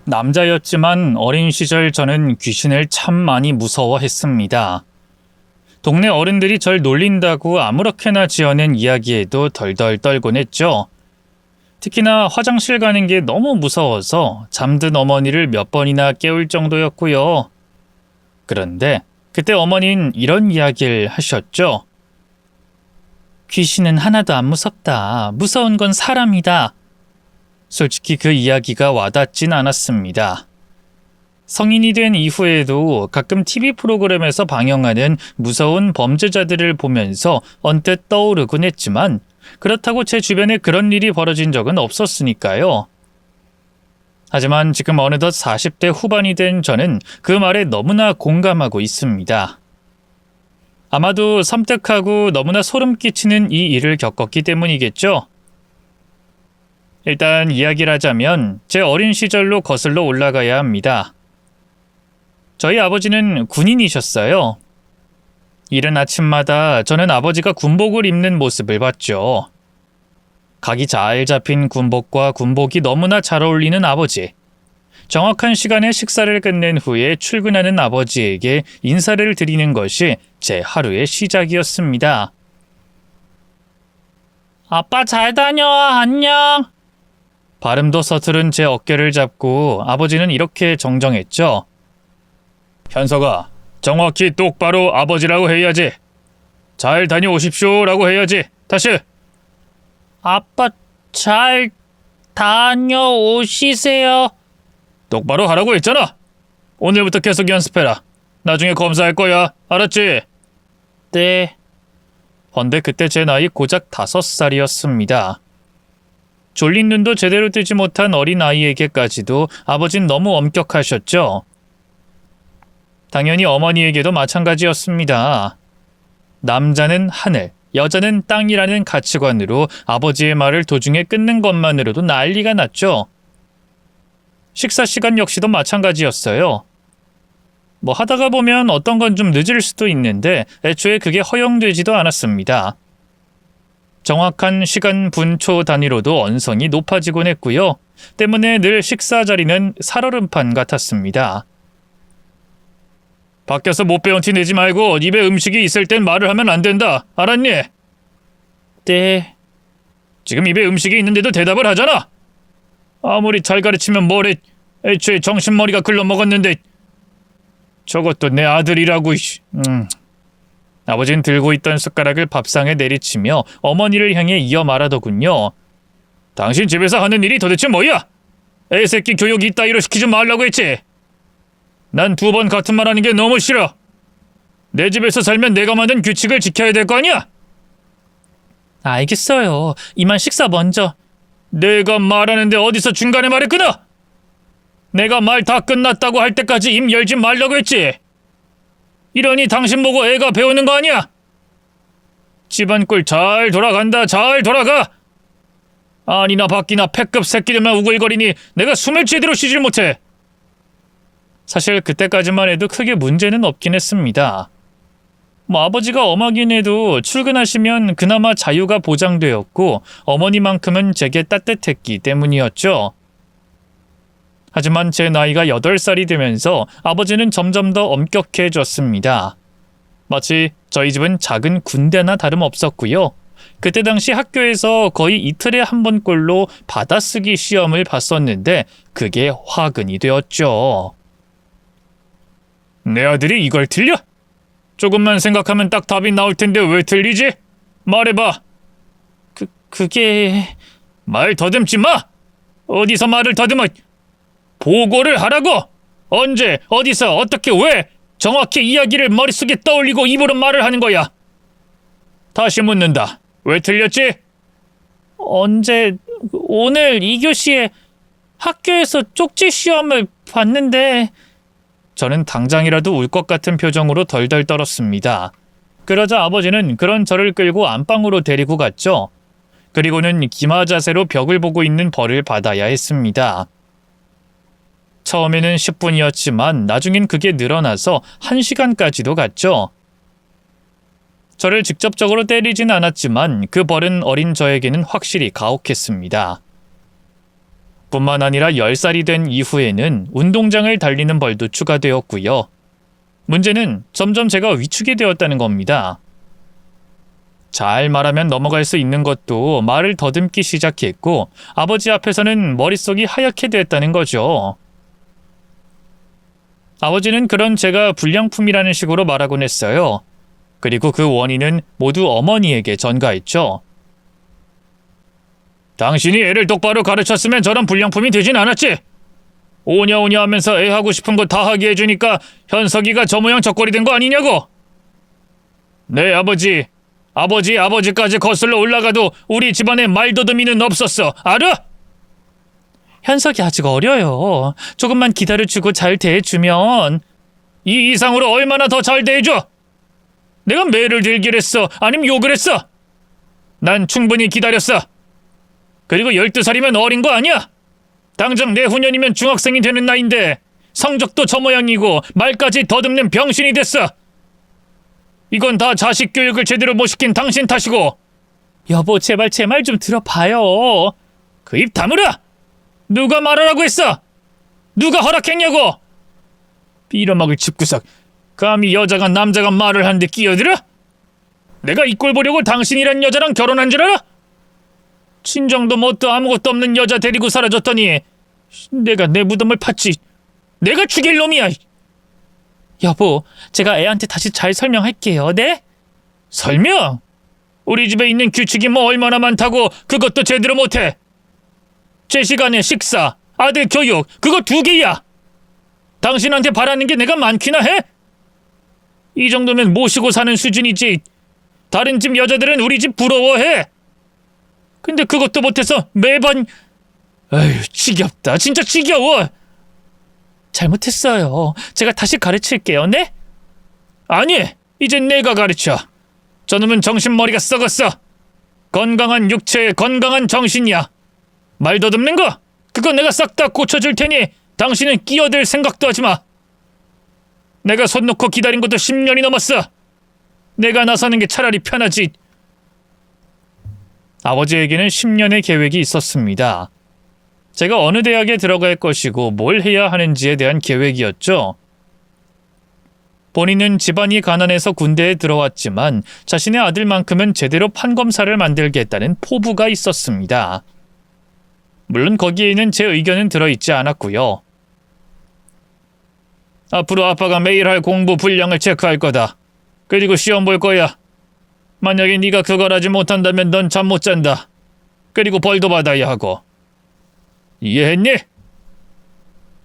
남자였지만 어린 시절 저는 귀신을 참 많이 무서워했습니다. 동네 어른들이 절 놀린다고 아무렇게나 지어낸 이야기에도 덜덜 떨곤 했죠. 특히나 화장실 가는 게 너무 무서워서 잠든 어머니를 몇 번이나 깨울 정도였고요. 그런데 그때 어머니는 이런 이야기를 하셨죠. 귀신은 하나도 안 무섭다. 무서운 건 사람이다. 솔직히 그 이야기가 와닿진 않았습니다. 성인이 된 이후에도 가끔 TV 프로그램에서 방영하는 무서운 범죄자들을 보면서 언뜻 떠오르곤 했지만 그렇다고 제 주변에 그런 일이 벌어진 적은 없었으니까요. 하지만 지금 어느덧 40대 후반이 된 저는 그 말에 너무나 공감하고 있습니다. 아마도 섬뜩하고 너무나 소름 끼치는 이 일을 겪었기 때문이겠죠. 일단 이야기를 하자면 제 어린 시절로 거슬러 올라가야 합니다. 저희 아버지는 군인이셨어요. 이른 아침마다 저는 아버지가 군복을 입는 모습을 봤죠. 각이 잘 잡힌 군복과 군복이 너무나 잘 어울리는 아버지. 정확한 시간에 식사를 끝낸 후에 출근하는 아버지에게 인사를 드리는 것이 제 하루의 시작이었습니다. 아빠 잘 다녀와, 안녕. 발음도 서투른 제 어깨를 잡고 아버지는 이렇게 정정했죠. 현석아, 정확히 똑바로 아버지라고 해야지. 잘 다녀오십시오라고 해야지. 다시. 아빠 잘 다녀오시세요. 똑바로 하라고 했잖아. 오늘부터 계속 연습해라. 나중에 검사할 거야. 알았지? 네. 헌데 그때 제 나이 고작 5살이었습니다. 졸린 눈도 제대로 뜨지 못한 어린 아이에게까지도 아버진 너무 엄격하셨죠. 당연히 어머니에게도 마찬가지였습니다. 남자는 하늘, 여자는 땅이라는 가치관으로 아버지의 말을 도중에 끊는 것만으로도 난리가 났죠. 식사 시간 역시도 마찬가지였어요. 뭐 하다가 보면 어떤 건 좀 늦을 수도 있는데 애초에 그게 허용되지도 않았습니다. 정확한 시간 분초 단위로도 언성이 높아지곤 했고요. 때문에 늘 식사 자리는 살얼음판 같았습니다. 밖에서 못 배운 티 내지 말고 입에 음식이 있을 땐 말을 하면 안 된다. 알았니? 네. 지금 입에 음식이 있는데도 대답을 하잖아. 아무리 잘 가르치면 뭐래. 애초에 정신머리가 글러먹었는데. 저것도 내 아들이라고. 아버진 들고 있던 숟가락을 밥상에 내리치며 어머니를 향해 이어 말하더군요. 당신 집에서 하는 일이 도대체 뭐야? 애새끼 교육 이따위로 시키지 말라고 했지. 난 2번 같은 말 하는 게 너무 싫어. 내 집에서 살면 내가 만든 규칙을 지켜야 될 거 아니야? 알겠어요. 이만 식사 먼저. 내가 말하는데 어디서 중간에 말을 끊어? 내가 말 다 끝났다고 할 때까지 입 열지 말라고 했지. 이러니 당신 보고 애가 배우는 거 아니야? 집안 꼴 잘 돌아간다. 잘 돌아가. 아니나 밖이나 패급 새끼들만 우글거리니 내가 숨을 제대로 쉬질 못해. 사실 그때까지만 해도 크게 문제는 없긴 했습니다. 아버지가 엄하긴 해도 출근하시면 그나마 자유가 보장되었고 어머니만큼은 제게 따뜻했기 때문이었죠. 하지만 제 나이가 8살이 되면서 아버지는 점점 더 엄격해졌습니다. 마치 저희 집은 작은 군대나 다름없었고요. 그때 당시 학교에서 거의 이틀에 한 번꼴로 받아쓰기 시험을 봤었는데 그게 화근이 되었죠. 내 아들이 이걸 틀려? 조금만 생각하면 딱 답이 나올 텐데 왜 틀리지? 말해봐. 그게... 말 더듬지 마! 어디서 말을 더듬어? 보고를 하라고! 언제, 어디서, 어떻게, 왜? 정확히 이야기를 머릿속에 떠올리고 입으로 말을 하는 거야. 다시 묻는다. 왜 틀렸지? 오늘 2교시에 학교에서 쪽지 시험을 봤는데... 저는 당장이라도 울 것 같은 표정으로 덜덜 떨었습니다. 그러자 아버지는 그런 저를 끌고 안방으로 데리고 갔죠. 그리고는 기마 자세로 벽을 보고 있는 벌을 받아야 했습니다. 처음에는 10분이었지만 나중엔 그게 늘어나서 1시간까지도 갔죠. 저를 직접적으로 때리진 않았지만 그 벌은 어린 저에게는 확실히 가혹했습니다. 뿐만 아니라 10살이 된 이후에는 운동장을 달리는 벌도 추가되었고요. 문제는 점점 제가 위축이 되었다는 겁니다. 잘 말하면 넘어갈 수 있는 것도 말을 더듬기 시작했고 아버지 앞에서는 머릿속이 하얗게 됐다는 거죠. 아버지는 그런 제가 불량품이라는 식으로 말하곤 했어요. 그리고 그 원인은 모두 어머니에게 전가했죠. 당신이 애를 똑바로 가르쳤으면 저런 불량품이 되진 않았지. 오냐오냐 하면서 애 하고 싶은 거 다 하게 해주니까 현석이가 저 모양 저꼴이 된 거 아니냐고. 네, 아버지까지 거슬러 올라가도 우리 집안에 말더듬이는 없었어. 알아? 현석이 아직 어려요. 조금만 기다려주고 잘 대해주면. 이 이상으로 얼마나 더 잘 대해줘? 내가 매를 들기를 했어? 아니면 욕을 했어? 난 충분히 기다렸어. 그리고 12살이면 어린 거 아니야? 당장 내후년이면 중학생이 되는 나이인데 성적도 저 모양이고 말까지 더듬는 병신이 됐어. 이건 다 자식 교육을 제대로 못 시킨 당신 탓이고. 여보, 제발 제 말 좀 들어봐요. 그 입 다물어! 누가 말하라고 했어? 누가 허락했냐고? 빌어먹을 집구석. 감히 여자가 남자가 말을 하는데 끼어들어? 내가 이 꼴 보려고 당신이란 여자랑 결혼한 줄 알아? 친정도 뭣도 아무것도 없는 여자 데리고 사라졌더니 내가 내 무덤을 팠지. 내가 죽일 놈이야. 여보, 제가 애한테 다시 잘 설명할게요. 네? 설명? 우리 집에 있는 규칙이 뭐 얼마나 많다고 그것도 제대로 못해. 제 시간에 식사, 아들 교육, 그거 2개야. 당신한테 바라는 게 내가 많기나 해? 이 정도면 모시고 사는 수준이지. 다른 집 여자들은 우리 집 부러워해. 근데 그것도 못해서 매번 아휴, 지겹다. 진짜 지겨워. 잘못했어요. 제가 다시 가르칠게요. 네? 아니, 이젠 내가 가르쳐. 저놈은 정신머리가 썩었어. 건강한 육체에 건강한 정신이야. 말 더듬는 거? 그거 내가 싹 다 고쳐줄 테니 당신은 끼어들 생각도 하지 마. 내가 손 놓고 기다린 것도 10년이 넘었어. 내가 나서는 게 차라리 편하지. 아버지에게는 10년의 계획이 있었습니다. 제가 어느 대학에 들어갈 것이고 뭘 해야 하는지에 대한 계획이었죠. 본인은 집안이 가난해서 군대에 들어왔지만 자신의 아들만큼은 제대로 판검사를 만들겠다는 포부가 있었습니다. 물론 거기에는 제 의견은 들어있지 않았고요. 앞으로 아빠가 매일 할 공부 분량을 체크할 거다. 그리고 시험 볼 거야. 만약에 네가 그걸 하지 못한다면 넌 잠 못 잔다. 그리고 벌도 받아야 하고. 이해했니?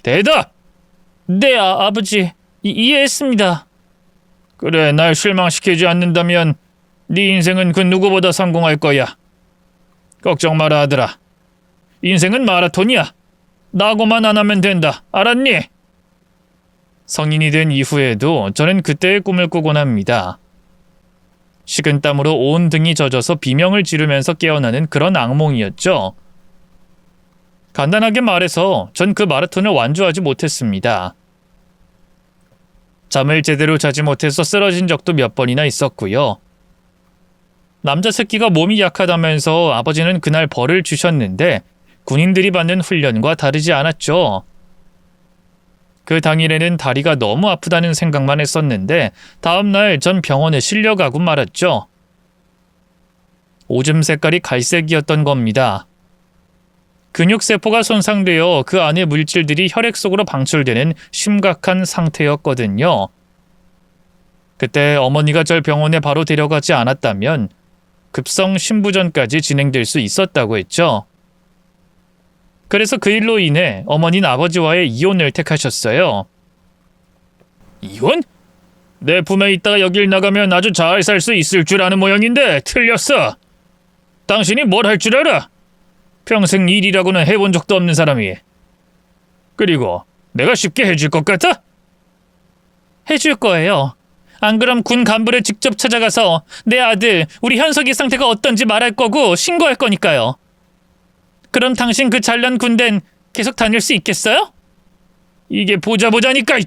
대답! 네, 아버지. 이해했습니다. 그래, 날 실망시키지 않는다면 네 인생은 그 누구보다 성공할 거야. 걱정 마라, 아들아. 인생은 마라톤이야. 낙오만 안 하면 된다. 알았니? 성인이 된 이후에도 저는 그때의 꿈을 꾸곤 합니다. 식은땀으로 온 등이 젖어서 비명을 지르면서 깨어나는 그런 악몽이었죠. 간단하게 말해서 전 그 마라톤을 완주하지 못했습니다. 잠을 제대로 자지 못해서 쓰러진 적도 몇 번이나 있었고요. 남자 새끼가 몸이 약하다면서 아버지는 그날 벌을 주셨는데 군인들이 받는 훈련과 다르지 않았죠. 그 당일에는 다리가 너무 아프다는 생각만 했었는데 다음날 전 병원에 실려가고 말았죠. 오줌 색깔이 갈색이었던 겁니다. 근육세포가 손상되어 그 안의 물질들이 혈액 속으로 방출되는 심각한 상태였거든요. 그때 어머니가 절 병원에 바로 데려가지 않았다면 급성 신부전까지 진행될 수 있었다고 했죠. 그래서 그 일로 인해 어머니는 아버지와의 이혼을 택하셨어요. 이혼? 내 품에 있다가 여길 나가면 아주 잘 살 수 있을 줄 아는 모양인데 틀렸어. 당신이 뭘 할 줄 알아? 평생 일이라고는 해본 적도 없는 사람이. 그리고 내가 쉽게 해줄 것 같아? 해줄 거예요. 안 그럼 군 간부를 직접 찾아가서 내 아들, 우리 현석이 상태가 어떤지 말할 거고 신고할 거니까요. 그럼 당신 그 잘난 군대는 계속 다닐 수 있겠어요? 이게 보자니까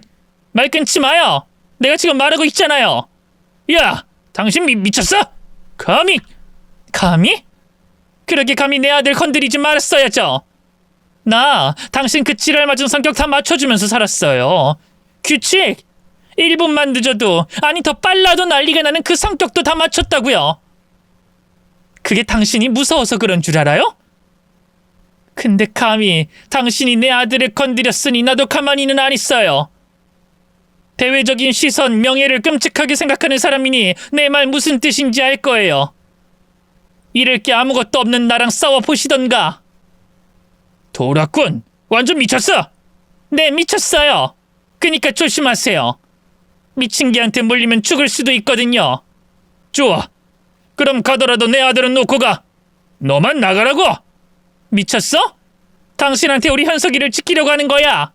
말 끊지 마요. 내가 지금 말하고 있잖아요. 야, 당신 미쳤어? 감히? 그러게 감히 내 아들 건드리지 말았어야죠. 나 당신 그 지랄 맞은 성격 다 맞춰주면서 살았어요. 규칙! 1분만 늦어도, 아니 더 빨라도 난리가 나는 그 성격도 다 맞췄다고요. 그게 당신이 무서워서 그런 줄 알아요? 근데 감히 당신이 내 아들을 건드렸으니 나도 가만히는 안 있어요. 대외적인 시선, 명예를 끔찍하게 생각하는 사람이니 내 말 무슨 뜻인지 알 거예요. 잃을 게 아무것도 없는 나랑 싸워보시던가. 돌았군. 완전 미쳤어. 네, 미쳤어요. 그니까 조심하세요. 미친 개한테 물리면 죽을 수도 있거든요. 좋아. 그럼 가더라도 내 아들은 놓고 가. 너만 나가라고. 미쳤어? 당신한테 우리 현석이를 지키려고 하는 거야.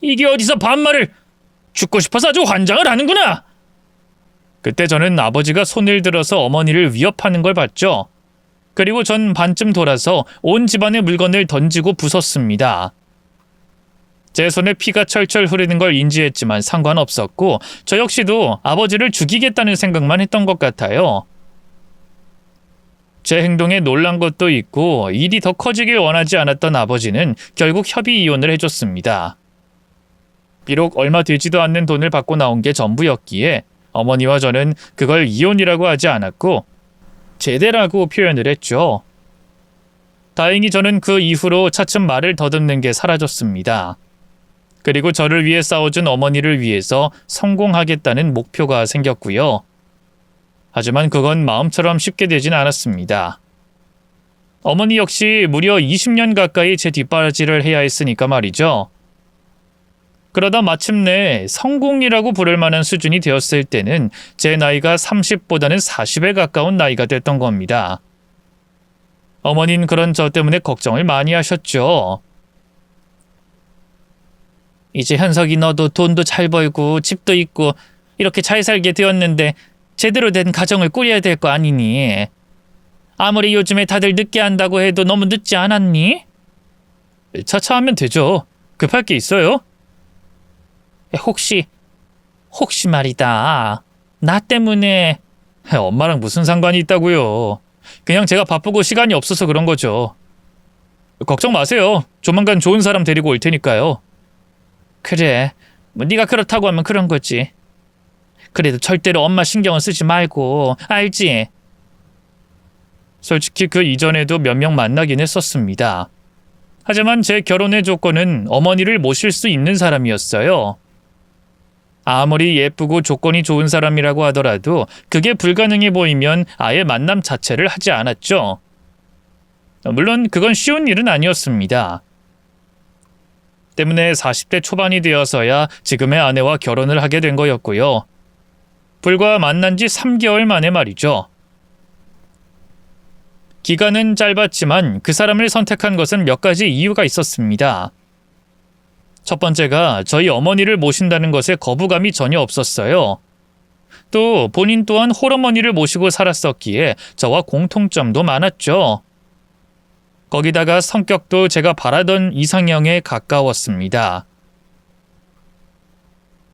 이게 어디서 반말을. 죽고 싶어서 아주 환장을 하는구나. 그때 저는 아버지가 손을 들어서 어머니를 위협하는 걸 봤죠. 그리고 전 반쯤 돌아서 온 집안의 물건을 던지고 부쉈습니다. 제 손에 피가 철철 흐르는 걸 인지했지만 상관없었고 저 역시도 아버지를 죽이겠다는 생각만 했던 것 같아요. 제 행동에 놀란 것도 있고 일이 더 커지길 원하지 않았던 아버지는 결국 협의 이혼을 해줬습니다. 비록 얼마 되지도 않는 돈을 받고 나온 게 전부였기에 어머니와 저는 그걸 이혼이라고 하지 않았고 제대라고 표현을 했죠. 다행히 저는 그 이후로 차츰 말을 더듬는 게 사라졌습니다. 그리고 저를 위해 싸워준 어머니를 위해서 성공하겠다는 목표가 생겼고요. 하지만 그건 마음처럼 쉽게 되진 않았습니다. 어머니 역시 무려 20년 가까이 제 뒷바라지를 해야 했으니까 말이죠. 그러다 마침내 성공이라고 부를 만한 수준이 되었을 때는 제 나이가 30보다는 40에 가까운 나이가 됐던 겁니다. 어머니는 그런 저 때문에 걱정을 많이 하셨죠. 이제 현석이 너도 돈도 잘 벌고 집도 있고 이렇게 잘 살게 되었는데 제대로 된 가정을 꾸려야 될 거 아니니? 아무리 요즘에 다들 늦게 한다고 해도 너무 늦지 않았니? 차차 하면 되죠. 급할 게 있어요? 혹시 말이다. 나 때문에. 엄마랑 무슨 상관이 있다고요. 그냥 제가 바쁘고 시간이 없어서 그런 거죠. 걱정 마세요. 조만간 좋은 사람 데리고 올 테니까요. 그래. 뭐 네가 그렇다고 하면 그런 거지. 그래도 절대로 엄마 신경을 쓰지 말고. 알지? 솔직히 그 이전에도 몇 명 만나긴 했었습니다. 하지만 제 결혼의 조건은 어머니를 모실 수 있는 사람이었어요. 아무리 예쁘고 조건이 좋은 사람이라고 하더라도 그게 불가능해 보이면 아예 만남 자체를 하지 않았죠. 물론 그건 쉬운 일은 아니었습니다. 때문에 40대 초반이 되어서야 지금의 아내와 결혼을 하게 된 거였고요. 불과 만난 지 3개월 만에 말이죠. 기간은 짧았지만 그 사람을 선택한 것은 몇 가지 이유가 있었습니다. 첫 번째가 저희 어머니를 모신다는 것에 거부감이 전혀 없었어요. 또 본인 또한 홀어머니를 모시고 살았었기에 저와 공통점도 많았죠. 거기다가 성격도 제가 바라던 이상형에 가까웠습니다.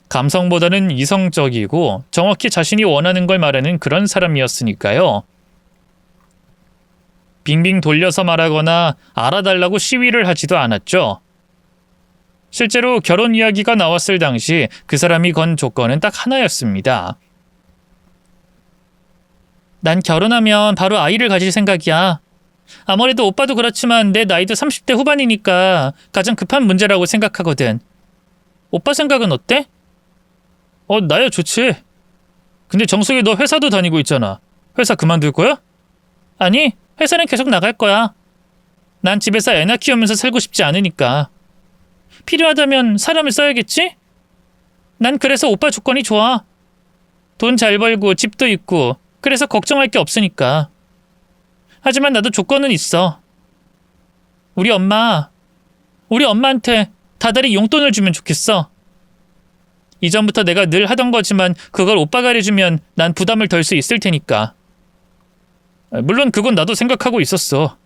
감성보다는 이성적이고 정확히 자신이 원하는 걸 말하는 그런 사람이었으니까요. 빙빙 돌려서 말하거나 알아달라고 시위를 하지도 않았죠. 실제로 결혼 이야기가 나왔을 당시 그 사람이 건 조건은 딱 하나였습니다. 난 결혼하면 바로 아이를 가질 생각이야. 아무래도 오빠도 그렇지만 내 나이도 30대 후반이니까 가장 급한 문제라고 생각하거든. 오빠 생각은 어때? 나야 좋지. 근데 정석이 너 회사도 다니고 있잖아. 회사 그만둘 거야? 아니, 회사는 계속 나갈 거야. 난 집에서 애나 키우면서 살고 싶지 않으니까. 필요하다면 사람을 써야겠지? 난 그래서 오빠 조건이 좋아. 돈 잘 벌고 집도 있고 그래서 걱정할 게 없으니까. 하지만 나도 조건은 있어. 우리 엄마한테 다달이 용돈을 주면 좋겠어. 이전부터 내가 늘 하던 거지만 그걸 오빠가 해주면 난 부담을 덜 수 있을 테니까. 물론 그건 나도 생각하고 있었어.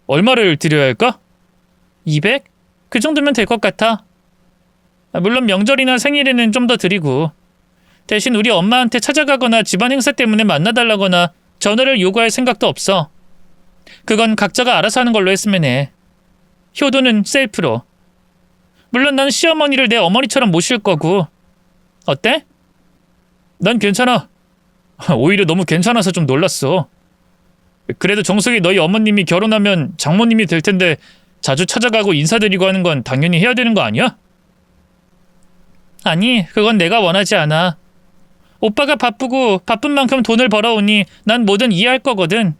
얼마를 드려야 할까? 200? 그 정도면 될 것 같아. 물론 명절이나 생일에는 좀 더 드리고 대신 우리 엄마한테 찾아가거나 집안 행사 때문에 만나달라거나 전화를 요구할 생각도 없어. 그건 각자가 알아서 하는 걸로 했으면 해. 효도는 셀프로. 물론 난 시어머니를 내 어머니처럼 모실 거고. 어때? 난 괜찮아. 오히려 너무 괜찮아서 좀 놀랐어. 그래도 정석이 너희 어머님이 결혼하면 장모님이 될 텐데 자주 찾아가고 인사드리고 하는 건 당연히 해야 되는 거 아니야? 아니, 그건 내가 원하지 않아. 오빠가 바쁘고 바쁜 만큼 돈을 벌어오니 난 뭐든 이해할 거거든.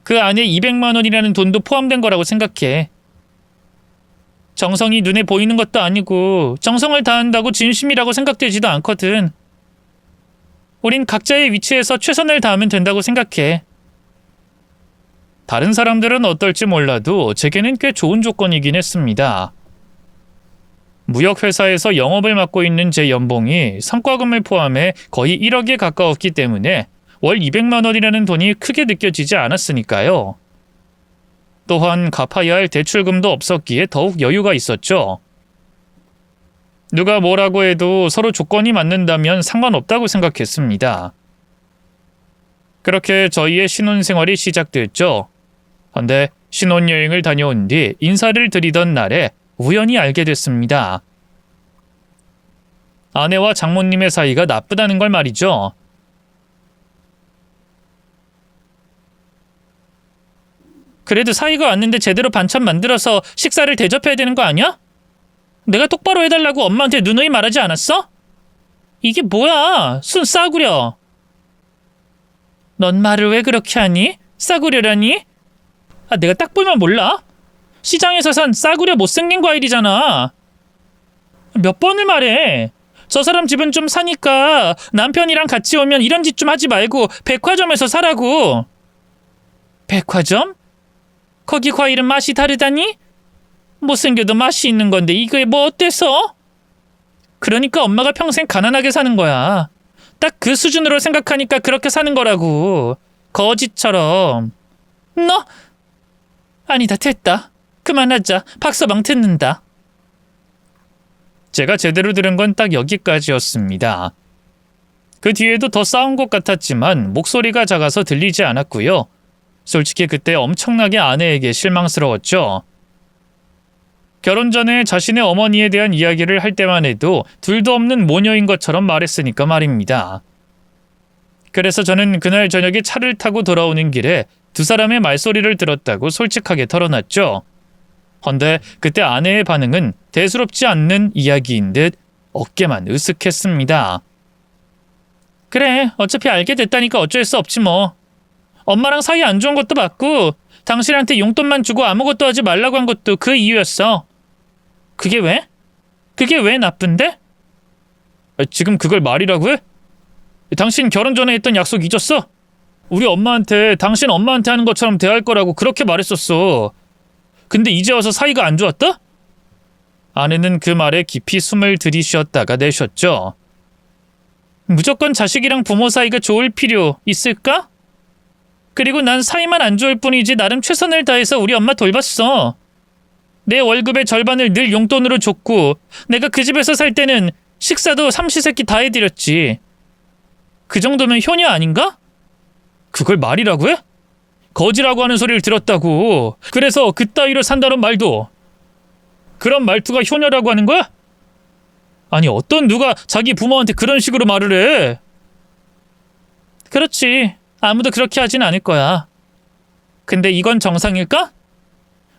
그 안에 200만 원이라는 돈도 포함된 거라고 생각해. 정성이 눈에 보이는 것도 아니고 정성을 다한다고 진심이라고 생각되지도 않거든. 우린 각자의 위치에서 최선을 다하면 된다고 생각해. 다른 사람들은 어떨지 몰라도 제게는 꽤 좋은 조건이긴 했습니다. 무역회사에서 영업을 맡고 있는 제 연봉이 성과금을 포함해 거의 1억에 가까웠기 때문에 월 200만 원이라는 돈이 크게 느껴지지 않았으니까요. 또한 갚아야 할 대출금도 없었기에 더욱 여유가 있었죠. 누가 뭐라고 해도 서로 조건이 맞는다면 상관없다고 생각했습니다. 그렇게 저희의 신혼생활이 시작됐죠. 그런데 신혼여행을 다녀온 뒤 인사를 드리던 날에 우연히 알게 됐습니다. 아내와 장모님의 사이가 나쁘다는 걸 말이죠. 그래도 사이가 왔는데 제대로 반찬 만들어서 식사를 대접해야 되는 거 아니야? 내가 똑바로 해달라고 엄마한테 누누이 말하지 않았어? 이게 뭐야? 순 싸구려. 넌 말을 왜 그렇게 하니? 싸구려라니? 내가 딱 보면 몰라? 시장에서 산 싸구려 못생긴 과일이잖아. 몇 번을 말해. 저 사람 집은 좀 사니까 남편이랑 같이 오면 이런 짓 좀 하지 말고 백화점에서 사라고. 백화점? 거기 과일은 맛이 다르다니? 못생겨도 맛이 있는 건데 이게 뭐 어때서? 그러니까 엄마가 평생 가난하게 사는 거야. 딱 그 수준으로 생각하니까 그렇게 사는 거라고. 거짓처럼. 너? 아니다, 됐다. 그만하자. 박서방 듣는다. 제가 제대로 들은 건 딱 여기까지였습니다. 그 뒤에도 더 싸운 것 같았지만 목소리가 작아서 들리지 않았고요. 솔직히 그때 엄청나게 아내에게 실망스러웠죠. 결혼 전에 자신의 어머니에 대한 이야기를 할 때만 해도 둘도 없는 모녀인 것처럼 말했으니까 말입니다. 그래서 저는 그날 저녁에 차를 타고 돌아오는 길에 두 사람의 말소리를 들었다고 솔직하게 털어놨죠. 헌데 그때 아내의 반응은 대수롭지 않는 이야기인 듯 어깨만 으쓱했습니다. 그래, 어차피 알게 됐다니까 어쩔 수 없지 뭐. 엄마랑 사이 안 좋은 것도 맞고 당신한테 용돈만 주고 아무것도 하지 말라고 한 것도 그 이유였어. 그게 왜? 그게 왜 나쁜데? 지금 그걸 말이라고 해? 당신 결혼 전에 했던 약속 잊었어? 우리 엄마한테 당신 엄마한테 하는 것처럼 대할 거라고 그렇게 말했었어. 근데 이제 와서 사이가 안 좋았다? 아내는 그 말에 깊이 숨을 들이쉬었다가 내쉬었죠. 무조건 자식이랑 부모 사이가 좋을 필요 있을까? 그리고 난 사이만 안 좋을 뿐이지 나름 최선을 다해서 우리 엄마 돌봤어. 내 월급의 절반을 늘 용돈으로 줬고 내가 그 집에서 살 때는 식사도 삼시세끼 다 해드렸지. 그 정도면 효녀 아닌가? 그걸 말이라고 해? 거지라고 하는 소리를 들었다고. 그래서 그따위로 산다는 말도. 그런 말투가 효녀라고 하는 거야? 아니 어떤 누가 자기 부모한테 그런 식으로 말을 해? 그렇지. 아무도 그렇게 하진 않을 거야. 근데 이건 정상일까?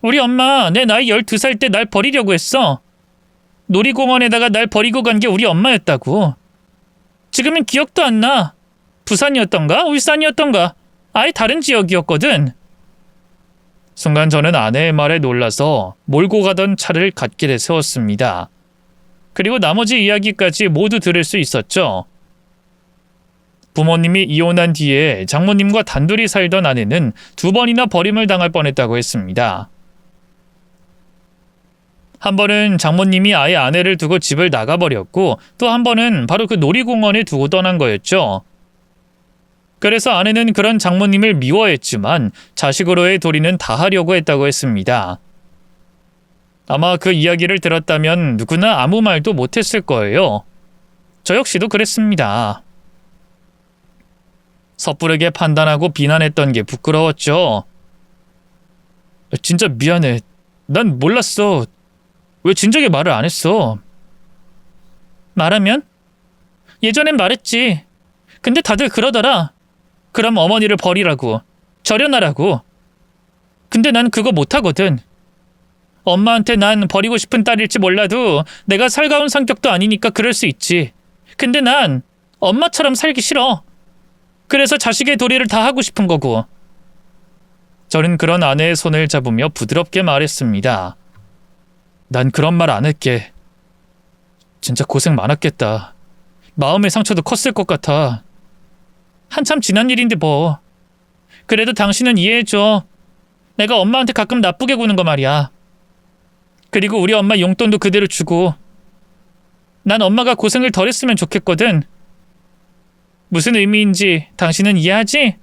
우리 엄마 내 나이 12살 때 날 버리려고 했어. 놀이공원에다가 날 버리고 간 게 우리 엄마였다고. 지금은 기억도 안 나. 부산이었던가? 울산이었던가? 아예 다른 지역이었거든. 순간 저는 아내의 말에 놀라서 몰고 가던 차를 갓길에 세웠습니다. 그리고 나머지 이야기까지 모두 들을 수 있었죠. 부모님이 이혼한 뒤에 장모님과 단둘이 살던 아내는 2번이나 버림을 당할 뻔했다고 했습니다. 한 번은 장모님이 아예 아내를 두고 집을 나가버렸고 또 한 번은 바로 그 놀이공원에 두고 떠난 거였죠. 그래서 아내는 그런 장모님을 미워했지만 자식으로의 도리는 다 하려고 했다고 했습니다. 아마 그 이야기를 들었다면 누구나 아무 말도 못했을 거예요. 저 역시도 그랬습니다. 섣부르게 판단하고 비난했던 게 부끄러웠죠. 진짜 미안해. 난 몰랐어. 왜 진작에 말을 안 했어? 말하면? 예전엔 말했지. 근데 다들 그러더라. 그럼 어머니를 버리라고. 절연하라고. 근데 난 그거 못하거든. 엄마한테 난 버리고 싶은 딸일지 몰라도 내가 살가운 성격도 아니니까 그럴 수 있지. 근데 난 엄마처럼 살기 싫어. 그래서 자식의 도리를 다 하고 싶은 거고. 저는 그런 아내의 손을 잡으며 부드럽게 말했습니다. 난 그런 말 안 할게. 진짜 고생 많았겠다. 마음의 상처도 컸을 것 같아. 한참 지난 일인데 뭐. 그래도 당신은 이해해줘. 내가 엄마한테 가끔 나쁘게 구는 거 말이야. 그리고 우리 엄마 용돈도 그대로 주고. 난 엄마가 고생을 덜 했으면 좋겠거든. 무슨 의미인지 당신은 이해하지?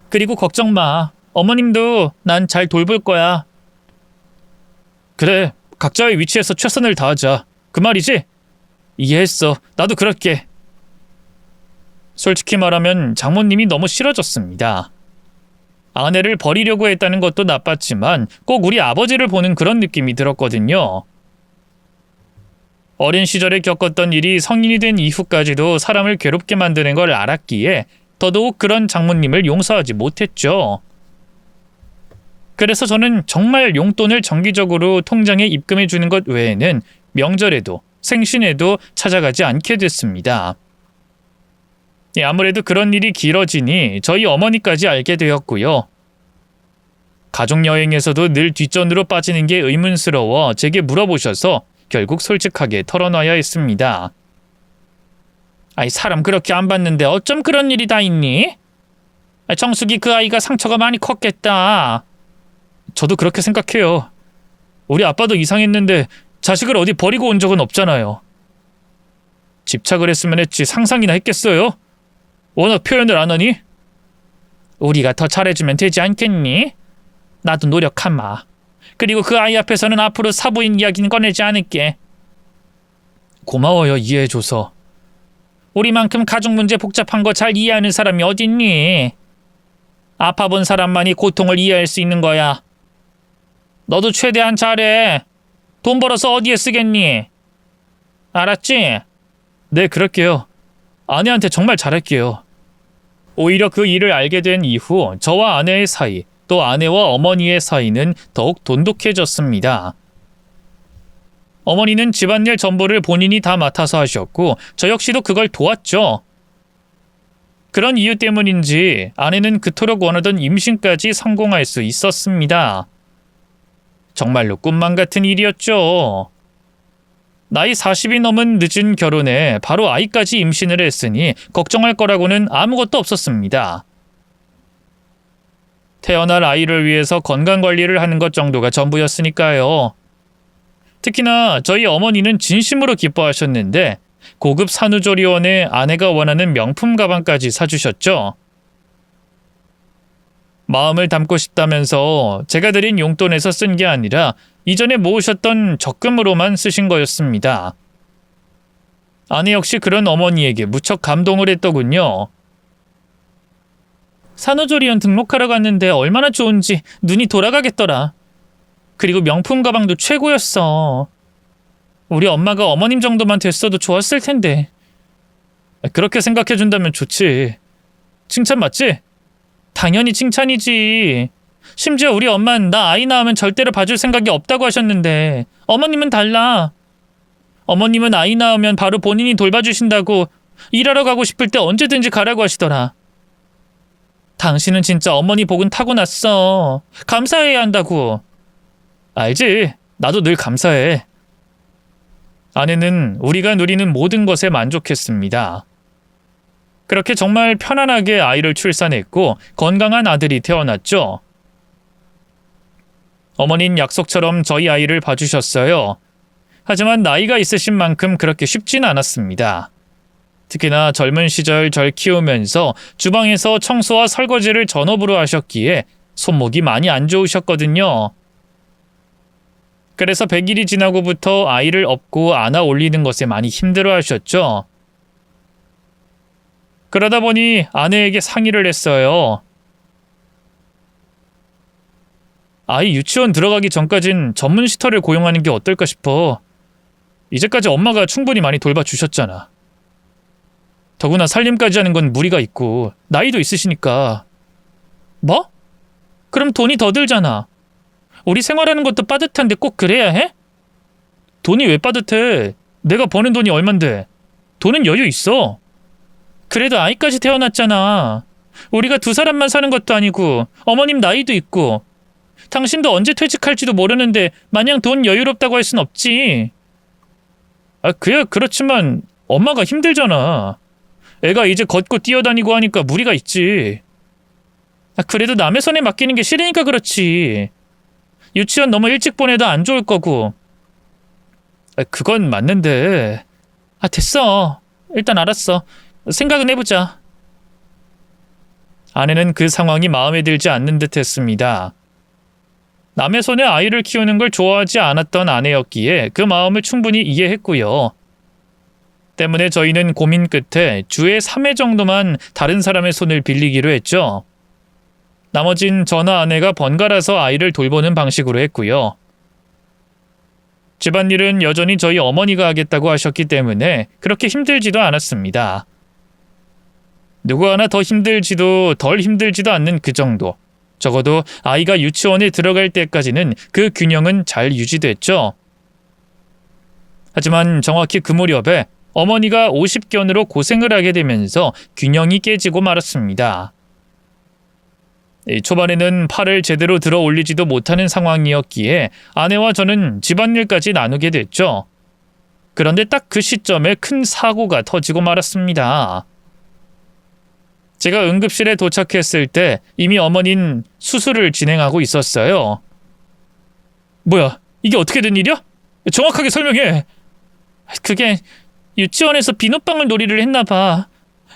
그리고 걱정 마. 어머님도 난 잘 돌볼 거야. 그래, 각자의 위치에서 최선을 다하자. 그 말이지? 이해했어. 나도 그럴게. 솔직히 말하면 장모님이 너무 싫어졌습니다. 아내를 버리려고 했다는 것도 나빴지만 꼭 우리 아버지를 보는 그런 느낌이 들었거든요. 어린 시절에 겪었던 일이 성인이 된 이후까지도 사람을 괴롭게 만드는 걸 알았기에 더더욱 그런 장모님을 용서하지 못했죠. 그래서 저는 정말 용돈을 정기적으로 통장에 입금해 주는 것 외에는 명절에도 생신에도 찾아가지 않게 됐습니다. 아무래도 그런 일이 길어지니 저희 어머니까지 알게 되었고요. 가족여행에서도 늘 뒷전으로 빠지는 게 의문스러워 제게 물어보셔서 결국 솔직하게 털어놔야 했습니다. 아이, 사람 그렇게 안 봤는데 어쩜 그런 일이 다 있니? 정숙이 그 아이가 상처가 많이 컸겠다. 저도 그렇게 생각해요. 우리 아빠도 이상했는데 자식을 어디 버리고 온 적은 없잖아요. 집착을 했으면 했지 상상이나 했겠어요? 워낙 표현을 안 하니? 우리가 더 잘해주면 되지 않겠니? 나도 노력하마. 그리고 그 아이 앞에서는 앞으로 사부인 이야기는 꺼내지 않을게. 고마워요, 이해해줘서. 우리만큼 가족 문제 복잡한 거 잘 이해하는 사람이 어딨니? 아파본 사람만이 고통을 이해할 수 있는 거야. 너도 최대한 잘해. 돈 벌어서 어디에 쓰겠니? 알았지? 네, 그럴게요. 아내한테 정말 잘할게요. 오히려 그 일을 알게 된 이후 저와 아내의 사이, 또 아내와 어머니의 사이는 더욱 돈독해졌습니다. 어머니는 집안일 전부를 본인이 다 맡아서 하셨고 저 역시도 그걸 도왔죠. 그런 이유 때문인지 아내는 그토록 원하던 임신까지 성공할 수 있었습니다. 정말로 꿈만 같은 일이었죠. 나이 40이 넘은 늦은 결혼에 바로 아이까지 임신을 했으니 걱정할 거라고는 아무것도 없었습니다. 태어날 아이를 위해서 건강관리를 하는 것 정도가 전부였으니까요. 특히나 저희 어머니는 진심으로 기뻐하셨는데 고급 산후조리원에 아내가 원하는 명품 가방까지 사주셨죠. 마음을 담고 싶다면서 제가 드린 용돈에서 쓴 게 아니라 이전에 모으셨던 적금으로만 쓰신 거였습니다. 아내 역시 그런 어머니에게 무척 감동을 했더군요. 산후조리원 등록하러 갔는데 얼마나 좋은지 눈이 돌아가겠더라. 그리고 명품 가방도 최고였어. 우리 엄마가 어머님 정도만 됐어도 좋았을 텐데. 그렇게 생각해준다면 좋지. 칭찬 맞지? 당연히 칭찬이지. 심지어 우리 엄마는 나 아이 낳으면 절대로 봐줄 생각이 없다고 하셨는데 어머님은 달라. 어머님은 아이 낳으면 바로 본인이 돌봐주신다고 일하러 가고 싶을 때 언제든지 가라고 하시더라. 당신은 진짜 어머니 복은 타고났어. 감사해야 한다고. 알지? 나도 늘 감사해. 아내는 우리가 누리는 모든 것에 만족했습니다. 그렇게 정말 편안하게 아이를 출산했고 건강한 아들이 태어났죠. 어머니는 약속처럼 저희 아이를 봐주셨어요. 하지만 나이가 있으신 만큼 그렇게 쉽진 않았습니다. 특히나 젊은 시절 절 키우면서 주방에서 청소와 설거지를 전업으로 하셨기에 손목이 많이 안 좋으셨거든요. 그래서 100일이 지나고부터 아이를 업고 안아 올리는 것에 많이 힘들어하셨죠. 그러다 보니 아내에게 상의를 했어요. 아이 유치원 들어가기 전까진 전문 시터를 고용하는 게 어떨까 싶어. 이제까지 엄마가 충분히 많이 돌봐주셨잖아. 더구나 살림까지 하는 건 무리가 있고 나이도 있으시니까. 뭐? 그럼 돈이 더 들잖아. 우리 생활하는 것도 빠듯한데 꼭 그래야 해? 돈이 왜 빠듯해? 내가 버는 돈이 얼만데. 돈은 여유 있어. 그래도 아이까지 태어났잖아. 우리가 두 사람만 사는 것도 아니고 어머님 나이도 있고 당신도 언제 퇴직할지도 모르는데 마냥 돈 여유롭다고 할 순 없지. 그야 그렇지만 엄마가 힘들잖아. 애가 이제 걷고 뛰어다니고 하니까 무리가 있지. 그래도 남의 손에 맡기는 게 싫으니까 그렇지. 유치원 너무 일찍 보내다 안 좋을 거고. 그건 맞는데. 됐어. 일단 알았어. 생각은 해보자. 아내는 그 상황이 마음에 들지 않는 듯 했습니다. 남의 손에 아이를 키우는 걸 좋아하지 않았던 아내였기에 그 마음을 충분히 이해했고요. 때문에 저희는 고민 끝에 주에 3회 정도만 다른 사람의 손을 빌리기로 했죠. 나머진 저나 아내가 번갈아서 아이를 돌보는 방식으로 했고요. 집안일은 여전히 저희 어머니가 하겠다고 하셨기 때문에 그렇게 힘들지도 않았습니다. 누구 하나 더 힘들지도 덜 힘들지도 않는 그 정도. 적어도 아이가 유치원에 들어갈 때까지는 그 균형은 잘 유지됐죠. 하지만 정확히 그 무렵에 어머니가 50견으로 고생을 하게 되면서 균형이 깨지고 말았습니다. 초반에는 팔을 제대로 들어 올리지도 못하는 상황이었기에 아내와 저는 집안일까지 나누게 됐죠. 그런데 딱 그 시점에 큰 사고가 터지고 말았습니다. 제가 응급실에 도착했을 때 이미 어머니는 수술을 진행하고 있었어요. 뭐야, 이게 어떻게 된 일이야? 정확하게 설명해. 그게 유치원에서 비눗방울 놀이를 했나 봐.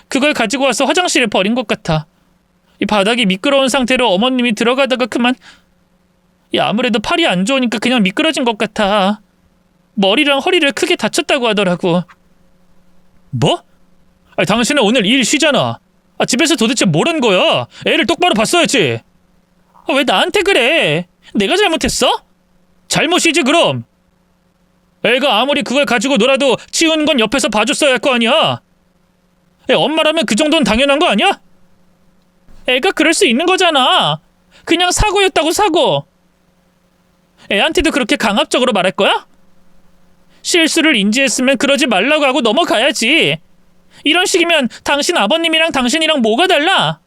그걸 가지고 와서 화장실에 버린 것 같아. 이 바닥이 미끄러운 상태로 어머님이 들어가다가 그만. 아무래도 팔이 안 좋으니까 그냥 미끄러진 것 같아. 머리랑 허리를 크게 다쳤다고 하더라고. 뭐? 당신은 오늘 일 쉬잖아. 집에서 도대체 뭘 한 거야? 애를 똑바로 봤어야지. 왜 나한테 그래? 내가 잘못했어? 잘못이지 그럼. 애가 아무리 그걸 가지고 놀아도 치우는 건 옆에서 봐줬어야 할 거 아니야. 엄마라면 그 정도는 당연한 거 아니야? 애가 그럴 수 있는 거잖아. 그냥 사고였다고 사고. 애한테도 그렇게 강압적으로 말할 거야? 실수를 인지했으면 그러지 말라고 하고 넘어가야지. 이런 식이면 당신 아버님이랑 당신이랑 뭐가 달라?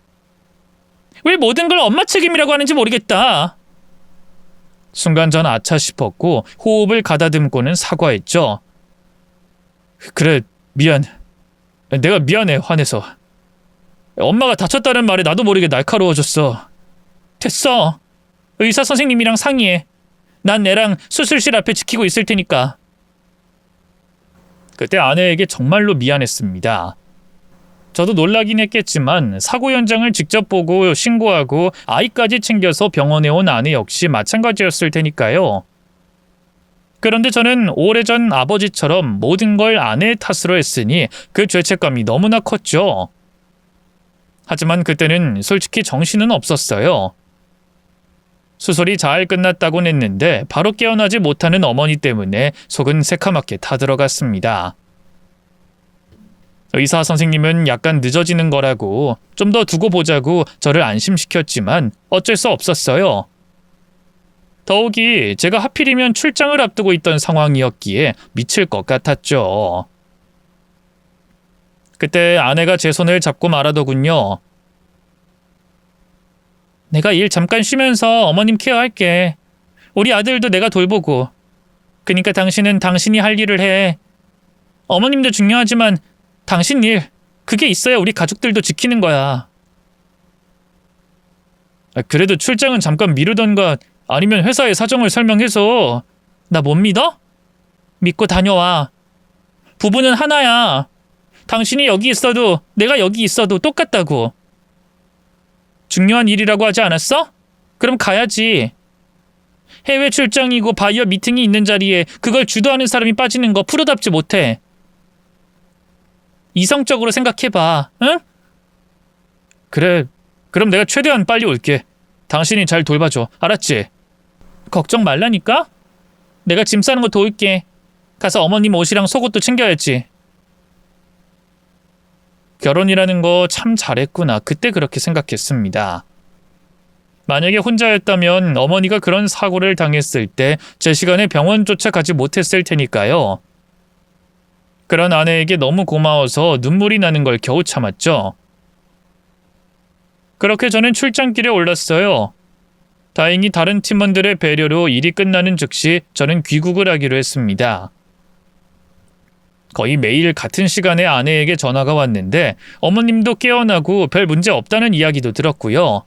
왜 모든 걸 엄마 책임이라고 하는지 모르겠다. 순간 전 아차 싶었고 호흡을 가다듬고는 사과했죠. 그래, 미안. 내가 미안해, 화내서. 엄마가 다쳤다는 말에 나도 모르게 날카로워졌어. 됐어. 의사 선생님이랑 상의해. 난 애랑 수술실 앞에 지키고 있을 테니까. 그때 아내에게 정말로 미안했습니다. 저도 놀라긴 했겠지만 사고 현장을 직접 보고 신고하고 아이까지 챙겨서 병원에 온 아내 역시 마찬가지였을 테니까요. 그런데 저는 오래전 아버지처럼 모든 걸 아내의 탓으로 했으니 그 죄책감이 너무나 컸죠. 하지만 그때는 솔직히 정신은 없었어요. 수술이 잘 끝났다곤 했는데 바로 깨어나지 못하는 어머니 때문에 속은 새카맣게 타들어갔습니다. 의사 선생님은 약간 늦어지는 거라고 좀 더 두고 보자고 저를 안심시켰지만 어쩔 수 없었어요. 더욱이 제가 하필이면 출장을 앞두고 있던 상황이었기에 미칠 것 같았죠. 그때 아내가 제 손을 잡고 말하더군요. 내가 일 잠깐 쉬면서 어머님 케어할게. 우리 아들도 내가 돌보고. 그니까 당신은 당신이 할 일을 해. 어머님도 중요하지만 당신 일, 그게 있어야 우리 가족들도 지키는 거야. 그래도 출장은 잠깐 미루던가 아니면 회사에 사정을 설명해서. 나 못 믿어? 믿고 다녀와. 부부는 하나야. 당신이 여기 있어도 내가 여기 있어도 똑같다고. 중요한 일이라고 하지 않았어? 그럼 가야지. 해외 출장이고 바이어 미팅이 있는 자리에 그걸 주도하는 사람이 빠지는 거 프로답지 못해. 이성적으로 생각해봐, 응? 그래, 그럼 내가 최대한 빨리 올게. 당신이 잘 돌봐줘, 알았지? 걱정 말라니까? 내가 짐 싸는 거 도울게. 가서 어머님 옷이랑 속옷도 챙겨야지. 결혼이라는 거 참 잘했구나. 그때 그렇게 생각했습니다. 만약에 혼자였다면 어머니가 그런 사고를 당했을 때 제 시간에 병원조차 가지 못했을 테니까요. 그런 아내에게 너무 고마워서 눈물이 나는 걸 겨우 참았죠. 그렇게 저는 출장길에 올랐어요. 다행히 다른 팀원들의 배려로 일이 끝나는 즉시 저는 귀국을 하기로 했습니다. 거의 매일 같은 시간에 아내에게 전화가 왔는데 어머님도 깨어나고 별 문제 없다는 이야기도 들었고요.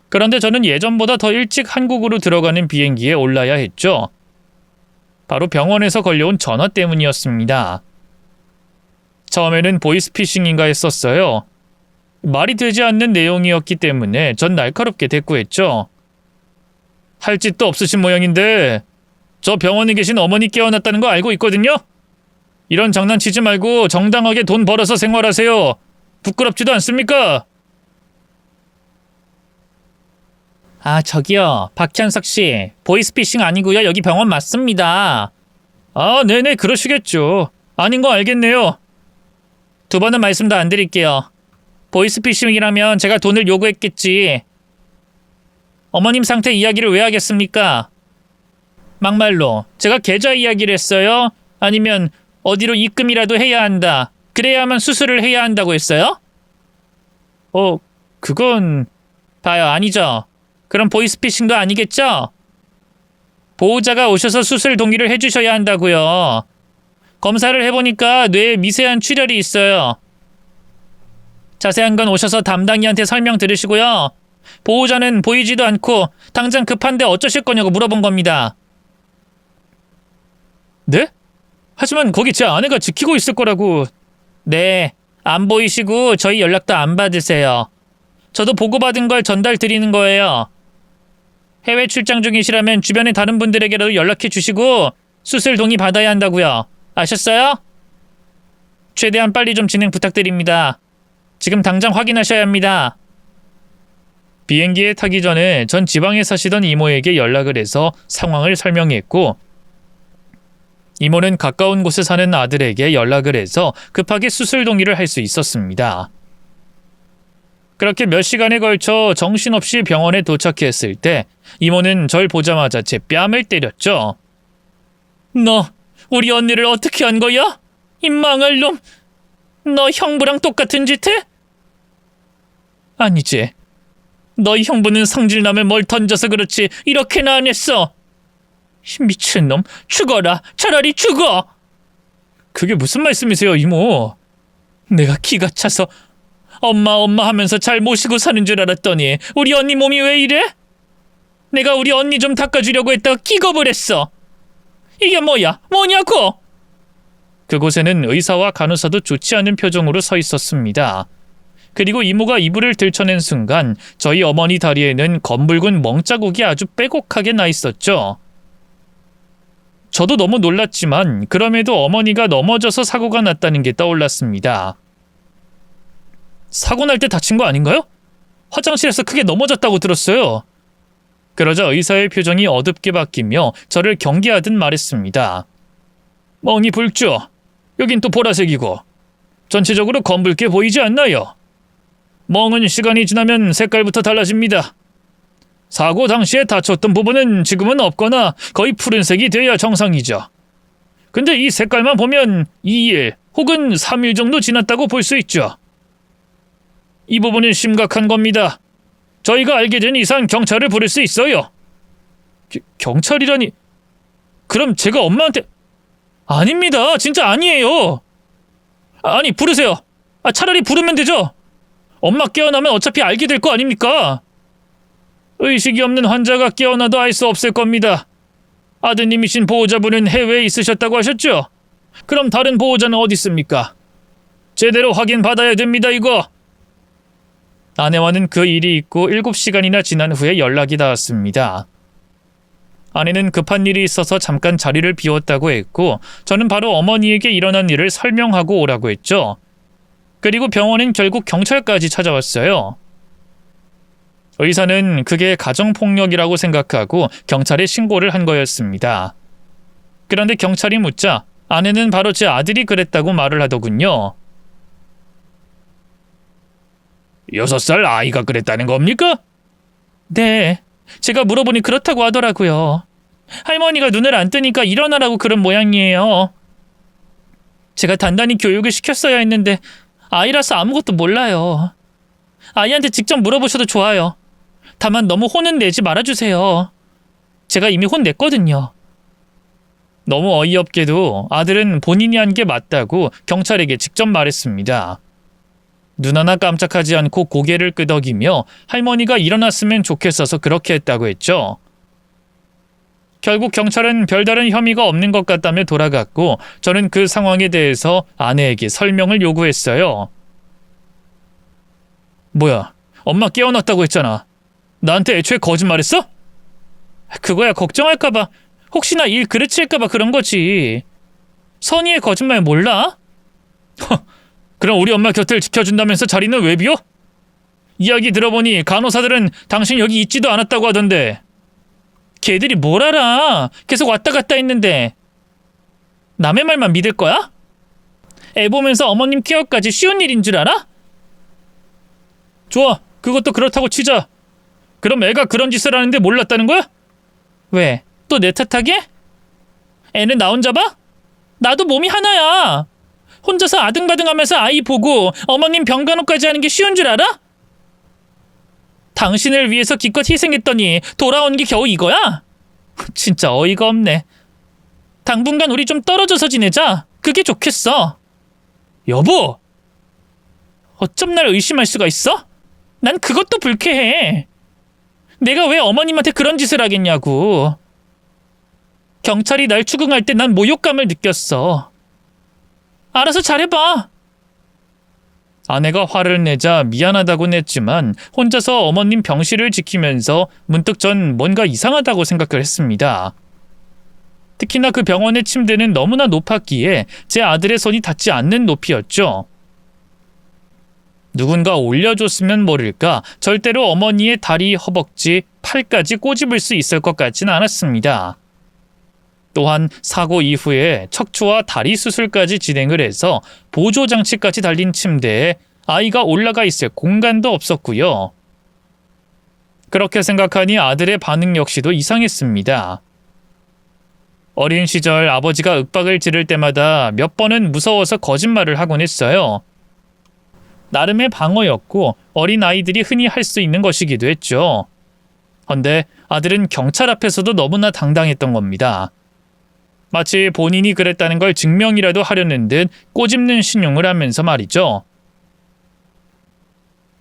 그런데 저는 예전보다 더 일찍 한국으로 들어가는 비행기에 올라야 했죠. 바로 병원에서 걸려온 전화 때문이었습니다. 처음에는 보이스피싱인가 했었어요. 말이 되지 않는 내용이었기 때문에 전 날카롭게 대꾸했죠. 할 짓도 없으신 모양인데 저 병원에 계신 어머니 깨어났다는 거 알고 있거든요? 이런 장난치지 말고 정당하게 돈 벌어서 생활하세요. 부끄럽지도 않습니까? 아, 저기요. 박현석 씨. 보이스피싱 아니고요. 여기 병원 맞습니다. 아, 네네. 그러시겠죠. 아닌 거 알겠네요. 두 번은 말씀 더 안 드릴게요. 보이스피싱이라면 제가 돈을 요구했겠지. 어머님 상태 이야기를 왜 하겠습니까? 막말로 제가 계좌 이야기를 했어요? 아니면 어디로 입금이라도 해야 한다. 그래야만 수술을 해야 한다고 했어요? 그건... 봐요. 아니죠. 그럼 보이스피싱도 아니겠죠? 보호자가 오셔서 수술 동의를 해주셔야 한다고요. 검사를 해보니까 뇌에 미세한 출혈이 있어요. 자세한 건 오셔서 담당이한테 설명 들으시고요. 보호자는 보이지도 않고 당장 급한데 어쩌실 거냐고 물어본 겁니다. 네? 하지만 거기 제 아내가 지키고 있을 거라고. 네, 안 보이시고 저희 연락도 안 받으세요. 저도 보고받은 걸 전달 드리는 거예요. 해외 출장 중이시라면 주변의 다른 분들에게라도 연락해 주시고 수술 동의 받아야 한다고요. 아셨어요? 최대한 빨리 좀 진행 부탁드립니다. 지금 당장 확인하셔야 합니다. 비행기에 타기 전에 전 지방에 사시던 이모에게 연락을 해서 상황을 설명했고 이모는 가까운 곳에 사는 아들에게 연락을 해서 급하게 수술 동의를 할 수 있었습니다. 그렇게 몇 시간에 걸쳐 정신없이 병원에 도착했을 때 이모는 절 보자마자 제 뺨을 때렸죠. 너 우리 언니를 어떻게 한 거야? 이 망할 놈. 너 형부랑 똑같은 짓 해? 아니지. 너희 형부는 성질나면 뭘 던져서 그렇지 이렇게나 안 했어. 미친놈. 죽어라. 차라리 죽어. 그게 무슨 말씀이세요, 이모? 내가 기가 차서 엄마 하면서 잘 모시고 사는 줄 알았더니 우리 언니 몸이 왜 이래? 내가 우리 언니 좀 닦아주려고 했다가 기겁을 했어. 이게 뭐냐고? 그곳에는 의사와 간호사도 좋지 않은 표정으로 서 있었습니다. 그리고 이모가 이불을 들춰낸 순간 저희 어머니 다리에는 검붉은 멍자국이 아주 빼곡하게 나 있었죠. 저도 너무 놀랐지만 그럼에도 어머니가 넘어져서 사고가 났다는 게 떠올랐습니다. 사고 날 때 다친 거 아닌가요? 화장실에서 크게 넘어졌다고 들었어요. 그러자 의사의 표정이 어둡게 바뀌며 저를 경계하듯 말했습니다. 멍이 붉죠? 여긴 또 보라색이고 전체적으로 검붉게 보이지 않나요? 멍은 시간이 지나면 색깔부터 달라집니다. 사고 당시에 다쳤던 부분은 지금은 없거나 거의 푸른색이 돼야 정상이죠. 근데 이 색깔만 보면 2일 혹은 3일 정도 지났다고 볼 수 있죠. 이 부분은 심각한 겁니다. 저희가 알게 된 이상 경찰을 부를 수 있어요. 경찰이라니... 그럼 제가 엄마한테... 아닙니다. 진짜 아니에요. 아니, 부르세요. 차라리 부르면 되죠. 엄마 깨어나면 어차피 알게 될 거 아닙니까? 의식이 없는 환자가 깨어나도 알 수 없을 겁니다. 아드님이신 보호자분은 해외에 있으셨다고 하셨죠? 그럼 다른 보호자는 어디 있습니까? 제대로 확인받아야 됩니다, 이거. 아내와는 그 일이 있고 7시간이나 지난 후에 연락이 닿았습니다. 아내는 급한 일이 있어서 잠깐 자리를 비웠다고 했고 저는 바로 어머니에게 일어난 일을 설명하고 오라고 했죠. 그리고 병원엔 결국 경찰까지 찾아왔어요. 의사는 그게 가정폭력이라고 생각하고 경찰에 신고를 한 거였습니다. 그런데 경찰이 묻자 아내는 바로 제 아들이 그랬다고 말을 하더군요. 6살 아이가 그랬다는 겁니까? 네, 제가 물어보니 그렇다고 하더라고요. 할머니가 눈을 안 뜨니까 일어나라고 그런 모양이에요. 제가 단단히 교육을 시켰어야 했는데 아이라서 아무것도 몰라요. 아이한테 직접 물어보셔도 좋아요. 다만 너무 혼은 내지 말아주세요. 제가 이미 혼냈거든요. 너무 어이없게도 아들은 본인이 한 게 맞다고 경찰에게 직접 말했습니다. 눈 하나 깜짝하지 않고 고개를 끄덕이며 할머니가 일어났으면 좋겠어서 그렇게 했다고 했죠. 결국 경찰은 별다른 혐의가 없는 것 같다며 돌아갔고 저는 그 상황에 대해서 아내에게 설명을 요구했어요. 뭐야, 엄마 깨어났다고 했잖아. 나한테 애초에 거짓말했어? 그거야 걱정할까봐, 혹시나 일 그르칠까봐 그런 거지. 선의의 거짓말 몰라? 그럼 우리 엄마 곁을 지켜준다면서 자리는 왜 비워? 이야기 들어보니 간호사들은 당신 여기 있지도 않았다고 하던데. 걔들이 뭘 알아? 계속 왔다 갔다 했는데. 남의 말만 믿을 거야? 애 보면서 어머님 케어까지 쉬운 일인 줄 알아? 좋아, 그것도 그렇다고 치자. 그럼 애가 그런 짓을 하는데 몰랐다는 거야? 왜? 또 내 탓하게? 애는 나 혼자 봐? 나도 몸이 하나야. 혼자서 아등바등하면서 아이 보고 어머님 병간호까지 하는 게 쉬운 줄 알아? 당신을 위해서 기껏 희생했더니 돌아온 게 겨우 이거야? 진짜 어이가 없네. 당분간 우리 좀 떨어져서 지내자. 그게 좋겠어. 여보! 어쩜 날 의심할 수가 있어? 난 그것도 불쾌해. 내가 왜 어머님한테 그런 짓을 하겠냐고. 경찰이 날 추궁할 때 난 모욕감을 느꼈어. 알아서 잘해봐. 아내가 화를 내자 미안하다고는 했지만 혼자서 어머님 병실을 지키면서 문득 전 뭔가 이상하다고 생각을 했습니다. 특히나 그 병원의 침대는 너무나 높았기에 제 아들의 손이 닿지 않는 높이였죠. 누군가 올려줬으면 모를까 절대로 어머니의 다리, 허벅지, 팔까지 꼬집을 수 있을 것 같진 않았습니다. 또한 사고 이후에 척추와 다리 수술까지 진행을 해서 보조장치까지 달린 침대에 아이가 올라가 있을 공간도 없었고요. 그렇게 생각하니 아들의 반응 역시도 이상했습니다. 어린 시절 아버지가 윽박을 지를 때마다 몇 번은 무서워서 거짓말을 하곤 했어요. 나름의 방어였고 어린 아이들이 흔히 할 수 있는 것이기도 했죠. 헌데 아들은 경찰 앞에서도 너무나 당당했던 겁니다. 마치 본인이 그랬다는 걸 증명이라도 하려는 듯 꼬집는 신용을 하면서 말이죠.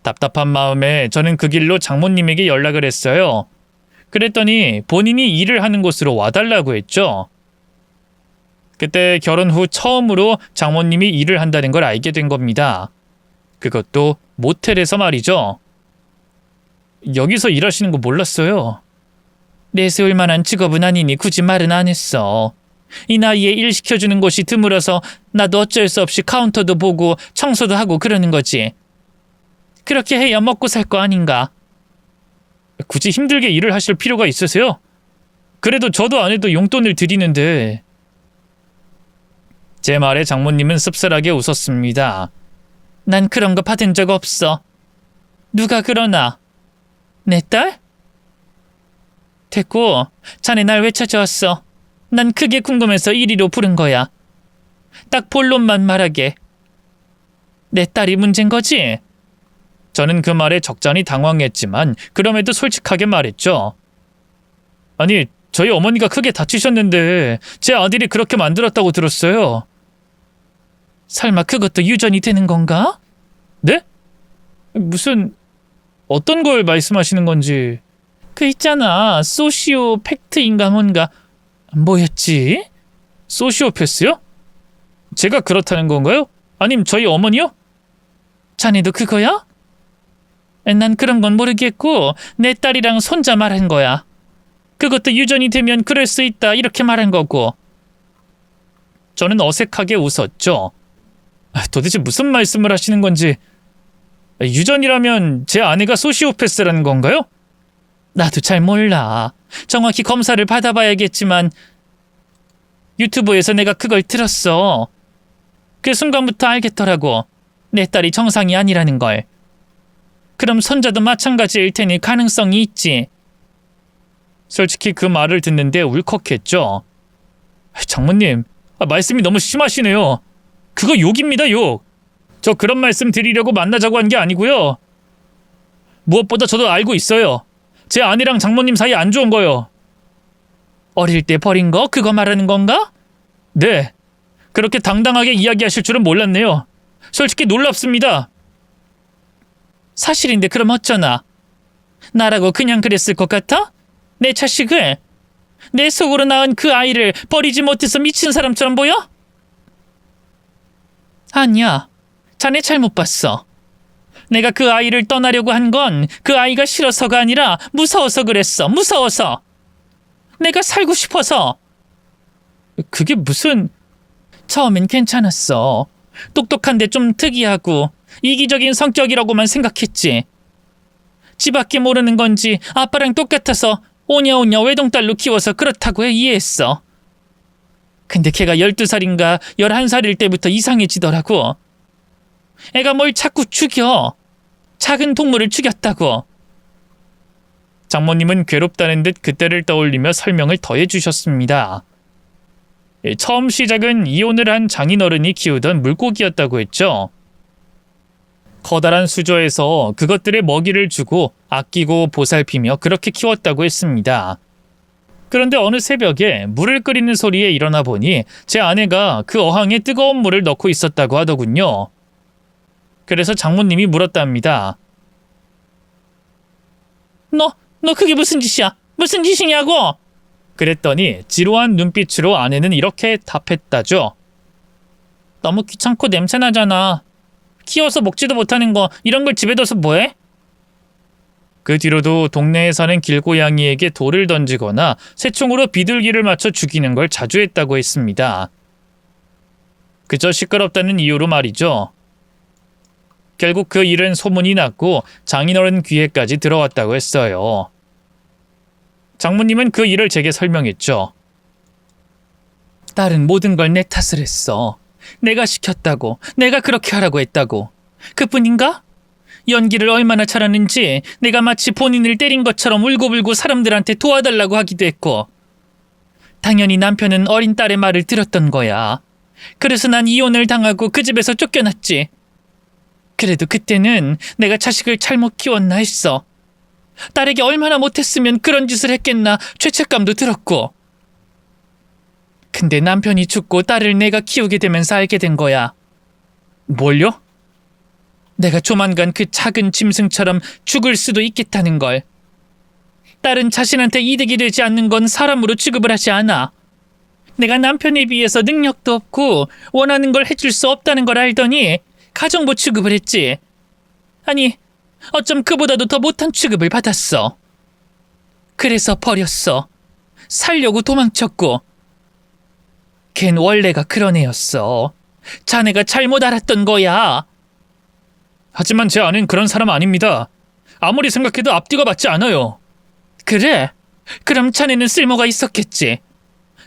답답한 마음에 저는 그 길로 장모님에게 연락을 했어요. 그랬더니 본인이 일을 하는 곳으로 와달라고 했죠. 그때 결혼 후 처음으로 장모님이 일을 한다는 걸 알게 된 겁니다. 그것도 모텔에서 말이죠. 여기서 일하시는 거 몰랐어요. 내세울 만한 직업은 아니니 굳이 말은 안 했어. 이 나이에 일 시켜주는 곳이 드물어서 나도 어쩔 수 없이 카운터도 보고 청소도 하고 그러는 거지. 그렇게 해야 먹고 살 거 아닌가. 굳이 힘들게 일을 하실 필요가 있으세요? 그래도 저도 안 해도 용돈을 드리는데. 제 말에 장모님은 씁쓸하게 웃었습니다. 난 그런 거 받은 적 없어. 누가 그러나? 내 딸? 됐고, 자네 날 왜 찾아왔어? 난 그게 궁금해서 이리로 부른 거야. 딱 본론만 말하게. 내 딸이 문제인 거지? 저는 그 말에 적잖이 당황했지만 그럼에도 솔직하게 말했죠. 아니, 저희 어머니가 크게 다치셨는데 제 아들이 그렇게 만들었다고 들었어요. 설마 그것도 유전이 되는 건가? 네? 무슨 어떤 걸 말씀하시는 건지. 그 있잖아, 소시오팩트인가 뭔가. 뭐였지? 소시오패스요? 제가 그렇다는 건가요? 아님 저희 어머니요? 자네도 그거야? 난 그런 건 모르겠고 내 딸이랑 손자 말한 거야. 그것도 유전이 되면 그럴 수 있다 이렇게 말한 거고. 저는 어색하게 웃었죠. 도대체 무슨 말씀을 하시는 건지. 유전이라면 제 아내가 소시오패스라는 건가요? 나도 잘 몰라. 정확히 검사를 받아봐야겠지만 유튜브에서 내가 그걸 들었어. 그 순간부터 알겠더라고. 내 딸이 정상이 아니라는 걸. 그럼 손자도 마찬가지일 테니 가능성이 있지. 솔직히 그 말을 듣는데 울컥했죠. 장모님, 말씀이 너무 심하시네요. 그거 욕입니다, 욕. 저 그런 말씀 드리려고 만나자고 한 게 아니고요. 무엇보다 저도 알고 있어요. 제 아내랑 장모님 사이 안 좋은 거요. 어릴 때 버린 거 그거 말하는 건가? 네, 그렇게 당당하게 이야기하실 줄은 몰랐네요. 솔직히 놀랍습니다. 사실인데 그럼 어쩌나? 나라고 그냥 그랬을 것 같아? 내 자식을? 내 속으로 낳은 그 아이를 버리지 못해서 미친 사람처럼 보여? 아니야. 자네 잘못 봤어. 내가 그 아이를 떠나려고 한 건 그 아이가 싫어서가 아니라 무서워서 그랬어. 무서워서. 내가 살고 싶어서. 그게 무슨... 처음엔 괜찮았어. 똑똑한데 좀 특이하고 이기적인 성격이라고만 생각했지. 지밖에 모르는 건지 아빠랑 똑같아서 오냐오냐 외동딸로 키워서 그렇다고 이해했어. 근데 걔가 12살인가 11살일 때부터 이상해지더라고. 애가 뭘 자꾸 죽여. 작은 동물을 죽였다고. 장모님은 괴롭다는 듯 그때를 떠올리며 설명을 더해 주셨습니다. 처음 시작은 이혼을 한 장인어른이 키우던 물고기였다고 했죠. 커다란 수조에서 그것들의 먹이를 주고 아끼고 보살피며 그렇게 키웠다고 했습니다. 그런데 어느 새벽에 물을 끓이는 소리에 일어나 보니 제 아내가 그 어항에 뜨거운 물을 넣고 있었다고 하더군요. 그래서 장모님이 물었답니다. 너 그게 무슨 짓이야? 무슨 짓이냐고? 그랬더니 지루한 눈빛으로 아내는 이렇게 답했다죠. 너무 귀찮고 냄새나잖아. 키워서 먹지도 못하는 거 이런 걸 집에 둬서 뭐해? 그 뒤로도 동네에 사는 길고양이에게 돌을 던지거나 새총으로 비둘기를 맞춰 죽이는 걸 자주 했다고 했습니다. 그저 시끄럽다는 이유로 말이죠. 결국 그 일은 소문이 났고 장인어른 귀에까지 들어왔다고 했어요. 장모님은 그 일을 제게 설명했죠. 딸은 모든 걸 내 탓을 했어. 내가 시켰다고. 내가 그렇게 하라고 했다고. 그뿐인가? 연기를 얼마나 잘하는지 내가 마치 본인을 때린 것처럼 울고불고 사람들한테 도와달라고 하기도 했고. 당연히 남편은 어린 딸의 말을 들었던 거야. 그래서 난 이혼을 당하고 그 집에서 쫓겨났지. 그래도 그때는 내가 자식을 잘못 키웠나 했어. 딸에게 얼마나 못했으면 그런 짓을 했겠나 죄책감도 들었고. 근데 남편이 죽고 딸을 내가 키우게 되면서 알게 된 거야. 뭘요? 내가 조만간 그 작은 짐승처럼 죽을 수도 있겠다는 걸. 딸은 자신한테 이득이 되지 않는 건 사람으로 취급을 하지 않아. 내가 남편에 비해서 능력도 없고 원하는 걸 해줄 수 없다는 걸 알더니 가정부 취급을 했지. 아니, 어쩜 그보다도 더 못한 취급을 받았어. 그래서 버렸어. 살려고 도망쳤고. 걘 원래가 그런 애였어. 자네가 잘못 알았던 거야. 하지만 제 아내는 그런 사람 아닙니다. 아무리 생각해도 앞뒤가 맞지 않아요. 그래? 그럼 자네는 쓸모가 있었겠지.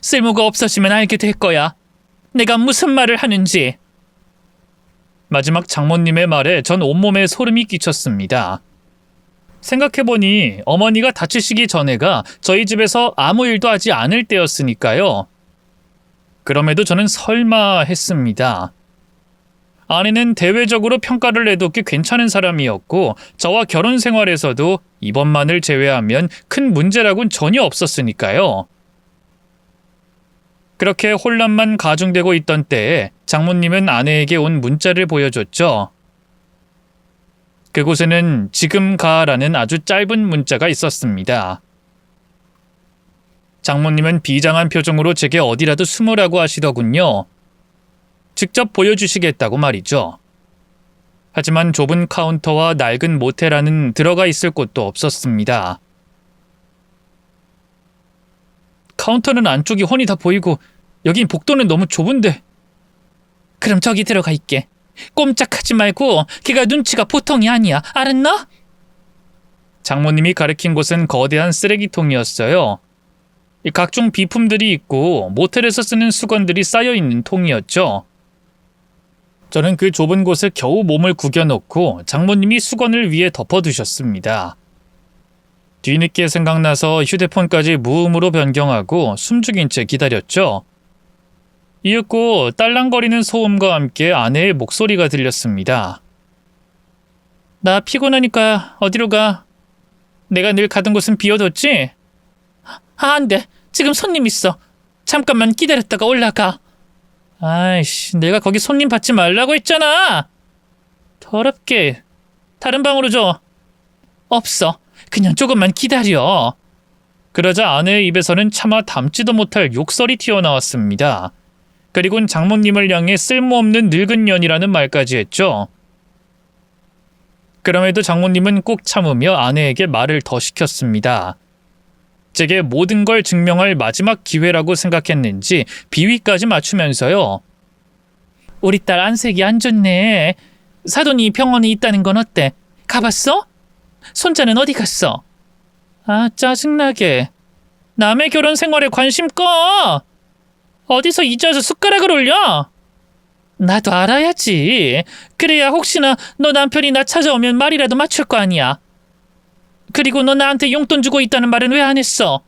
쓸모가 없어지면 알게 될 거야. 내가 무슨 말을 하는지. 마지막 장모님의 말에 전 온몸에 소름이 끼쳤습니다. 생각해보니 어머니가 다치시기 전에가 저희 집에서 아무 일도 하지 않을 때였으니까요. 그럼에도 저는 설마 했습니다. 아내는 대외적으로 평가를 내도 꽤 괜찮은 사람이었고 저와 결혼 생활에서도 이번만을 제외하면 큰 문제라고는 전혀 없었으니까요. 그렇게 혼란만 가중되고 있던 때에 장모님은 아내에게 온 문자를 보여줬죠. 그곳에는 지금 가라는 아주 짧은 문자가 있었습니다. 장모님은 비장한 표정으로 제게 어디라도 숨으라고 하시더군요. 직접 보여주시겠다고 말이죠. 하지만 좁은 카운터와 낡은 모텔 안은 들어가 있을 곳도 없었습니다. 카운터는 안쪽이 훤히 다 보이고 여긴 복도는 너무 좁은데. 그럼 저기 들어가 있게. 꼼짝하지 말고 걔가 눈치가 보통이 아니야. 알았나? 장모님이 가리킨 곳은 거대한 쓰레기통이었어요. 각종 비품들이 있고 모텔에서 쓰는 수건들이 쌓여있는 통이었죠. 저는 그 좁은 곳에 겨우 몸을 구겨놓고 장모님이 수건을 위에 덮어두셨습니다. 뒤늦게 생각나서 휴대폰까지 무음으로 변경하고 숨죽인 채 기다렸죠. 이윽고 딸랑거리는 소음과 함께 아내의 목소리가 들렸습니다. 나 피곤하니까 어디로 가? 내가 늘 가던 곳은 비워뒀지? 안 돼. 지금 손님 있어. 잠깐만 기다렸다가 올라가. 아이씨, 내가 거기 손님 받지 말라고 했잖아. 더럽게. 다른 방으로 줘. 없어. 그냥 조금만 기다려. 그러자 아내의 입에서는 차마 담지도 못할 욕설이 튀어나왔습니다. 그리고는 장모님을 향해 쓸모없는 늙은 년이라는 말까지 했죠. 그럼에도 장모님은 꾹 참으며 아내에게 말을 더 시켰습니다. 제게 모든 걸 증명할 마지막 기회라고 생각했는지 비위까지 맞추면서요. 우리 딸 안색이 안 좋네. 사돈이 병원에 있다는 건 어때? 가봤어? 손자는 어디 갔어? 아, 짜증나게. 남의 결혼 생활에 관심 꺼. 어디서 잊어서 숟가락을 올려? 나도 알아야지. 그래야 혹시나 너 남편이 나 찾아오면 말이라도 맞출 거 아니야. 그리고 너 나한테 용돈 주고 있다는 말은 왜 안 했어?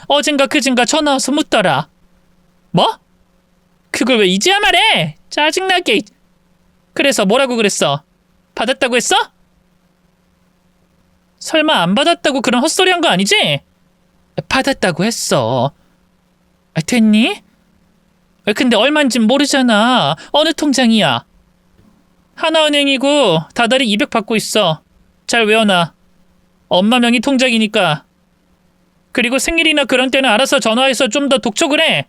어젠가 그젠가 전화 와서 묻더라. 뭐? 그걸 왜 이제야 말해? 짜증나게. 그래서 뭐라고 그랬어? 받았다고 했어? 설마 안 받았다고 그런 헛소리 한 거 아니지? 받았다고 했어. 됐니? 근데 얼만진 모르잖아. 어느 통장이야? 하나은행이고 다달이 200 받고 있어. 잘 외워놔. 엄마 명의 통장이니까. 그리고 생일이나 그런 때는 알아서 전화해서 좀 더 독촉을 해.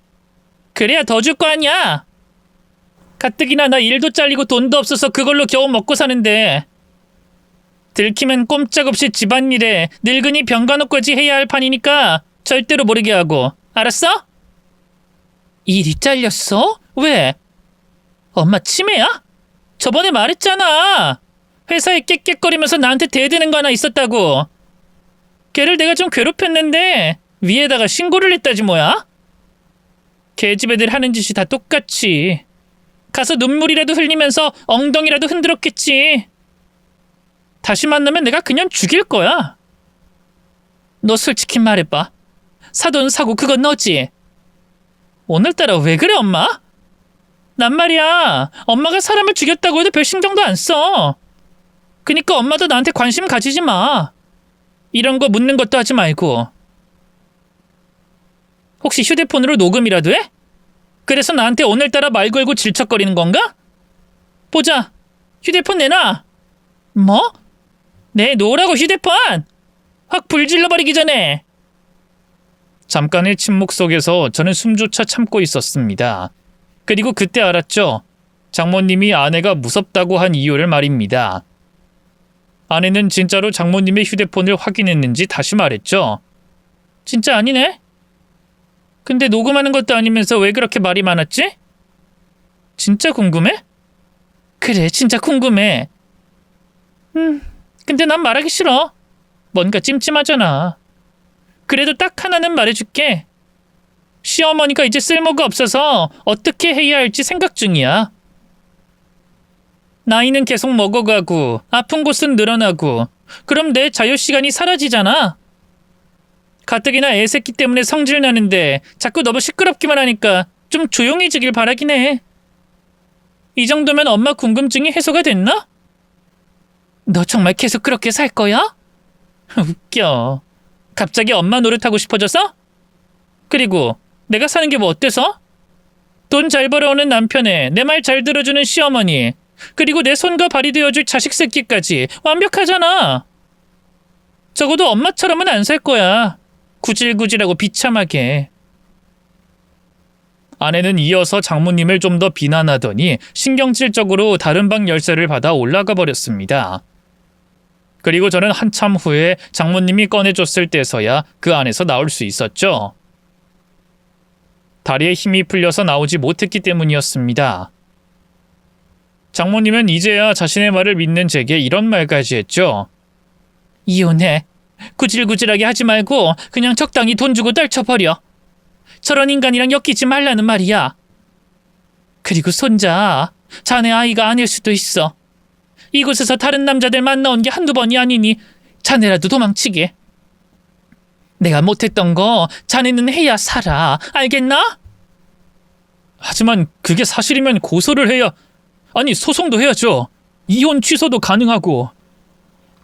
그래야 더 줄 거 아니야. 가뜩이나 나 일도 잘리고 돈도 없어서 그걸로 겨우 먹고 사는데. 들키면 꼼짝없이 집안일에 늙은이 병간호까지 해야 할 판이니까 절대로 모르게 하고. 알았어? 일이 잘렸어? 왜? 엄마 치매야? 저번에 말했잖아. 회사에 깨깨거리면서 나한테 대드는 거 하나 있었다고. 걔를 내가 좀 괴롭혔는데 위에다가 신고를 했다지 뭐야? 걔집 애들 하는 짓이 다 똑같이. 가서 눈물이라도 흘리면서 엉덩이라도 흔들었겠지. 다시 만나면 내가 그냥 죽일 거야. 너 솔직히 말해봐. 사돈 사고 그건 너지? 오늘따라 왜 그래 엄마? 난 말이야 엄마가 사람을 죽였다고 해도 별 신경도 안 써. 그니까 엄마도 나한테 관심 가지지 마. 이런 거 묻는 것도 하지 말고. 혹시 휴대폰으로 녹음이라도 해? 그래서 나한테 오늘따라 말 걸고 질척거리는 건가? 보자. 휴대폰 내놔. 뭐? 내놓으라고 휴대폰! 확 불질러버리기 전에. 잠깐의 침묵 속에서 저는 숨조차 참고 있었습니다. 그리고 그때 알았죠. 장모님이 아내가 무섭다고 한 이유를 말입니다. 아내는 진짜로 장모님의 휴대폰을 확인했는지 다시 말했죠. 진짜 아니네? 근데 녹음하는 것도 아니면서 왜 그렇게 말이 많았지? 진짜 궁금해? 그래, 진짜 궁금해. 근데 난 말하기 싫어. 뭔가 찜찜하잖아. 그래도 딱 하나는 말해줄게. 시어머니가 이제 쓸모가 없어서 어떻게 해야 할지 생각 중이야. 나이는 계속 먹어가고 아픈 곳은 늘어나고 그럼 내 자유시간이 사라지잖아. 가뜩이나 애새끼 때문에 성질 나는데 자꾸 너무 시끄럽기만 하니까 좀 조용해지길 바라긴 해. 이 정도면 엄마 궁금증이 해소가 됐나? 너 정말 계속 그렇게 살 거야? 웃겨. 갑자기 엄마 노릇하고 싶어져서? 그리고 내가 사는 게 뭐 어때서? 돈 잘 벌어오는 남편에 내 말 잘 들어주는 시어머니 그리고 내 손과 발이 되어줄 자식 새끼까지 완벽하잖아. 적어도 엄마처럼은 안 살 거야. 구질구질하고 비참하게. 아내는 이어서 장모님을 좀 더 비난하더니 신경질적으로 다른 방 열쇠를 받아 올라가 버렸습니다. 그리고 저는 한참 후에 장모님이 꺼내줬을 때서야 그 안에서 나올 수 있었죠. 다리에 힘이 풀려서 나오지 못했기 때문이었습니다. 장모님은 이제야 자신의 말을 믿는 제게 이런 말까지 했죠. 이혼해. 구질구질하게 하지 말고 그냥 적당히 돈 주고 떨쳐버려. 저런 인간이랑 엮이지 말라는 말이야. 그리고 손자, 자네 아이가 아닐 수도 있어. 이곳에서 다른 남자들 만나온 게 한두 번이 아니니 자네라도 도망치게. 내가 못했던 거 자네는 해야 살아. 알겠나? 하지만 그게 사실이면 고소를 해야, 아니 소송도 해야죠. 이혼 취소도 가능하고.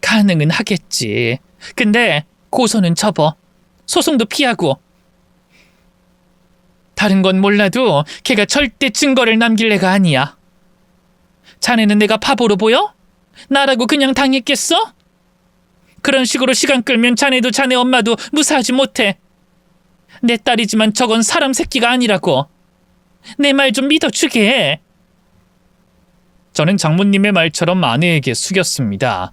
가능은 하겠지. 근데 고소는 접어. 소송도 피하고. 다른 건 몰라도 걔가 절대 증거를 남길 애가 아니야. 자네는 내가 바보로 보여? 나라고 그냥 당했겠어? 그런 식으로 시간 끌면 자네도 자네 엄마도 무사하지 못해. 내 딸이지만 저건 사람 새끼가 아니라고. 내 말 좀 믿어주게 해. 저는 장모님의 말처럼 아내에게 숙였습니다.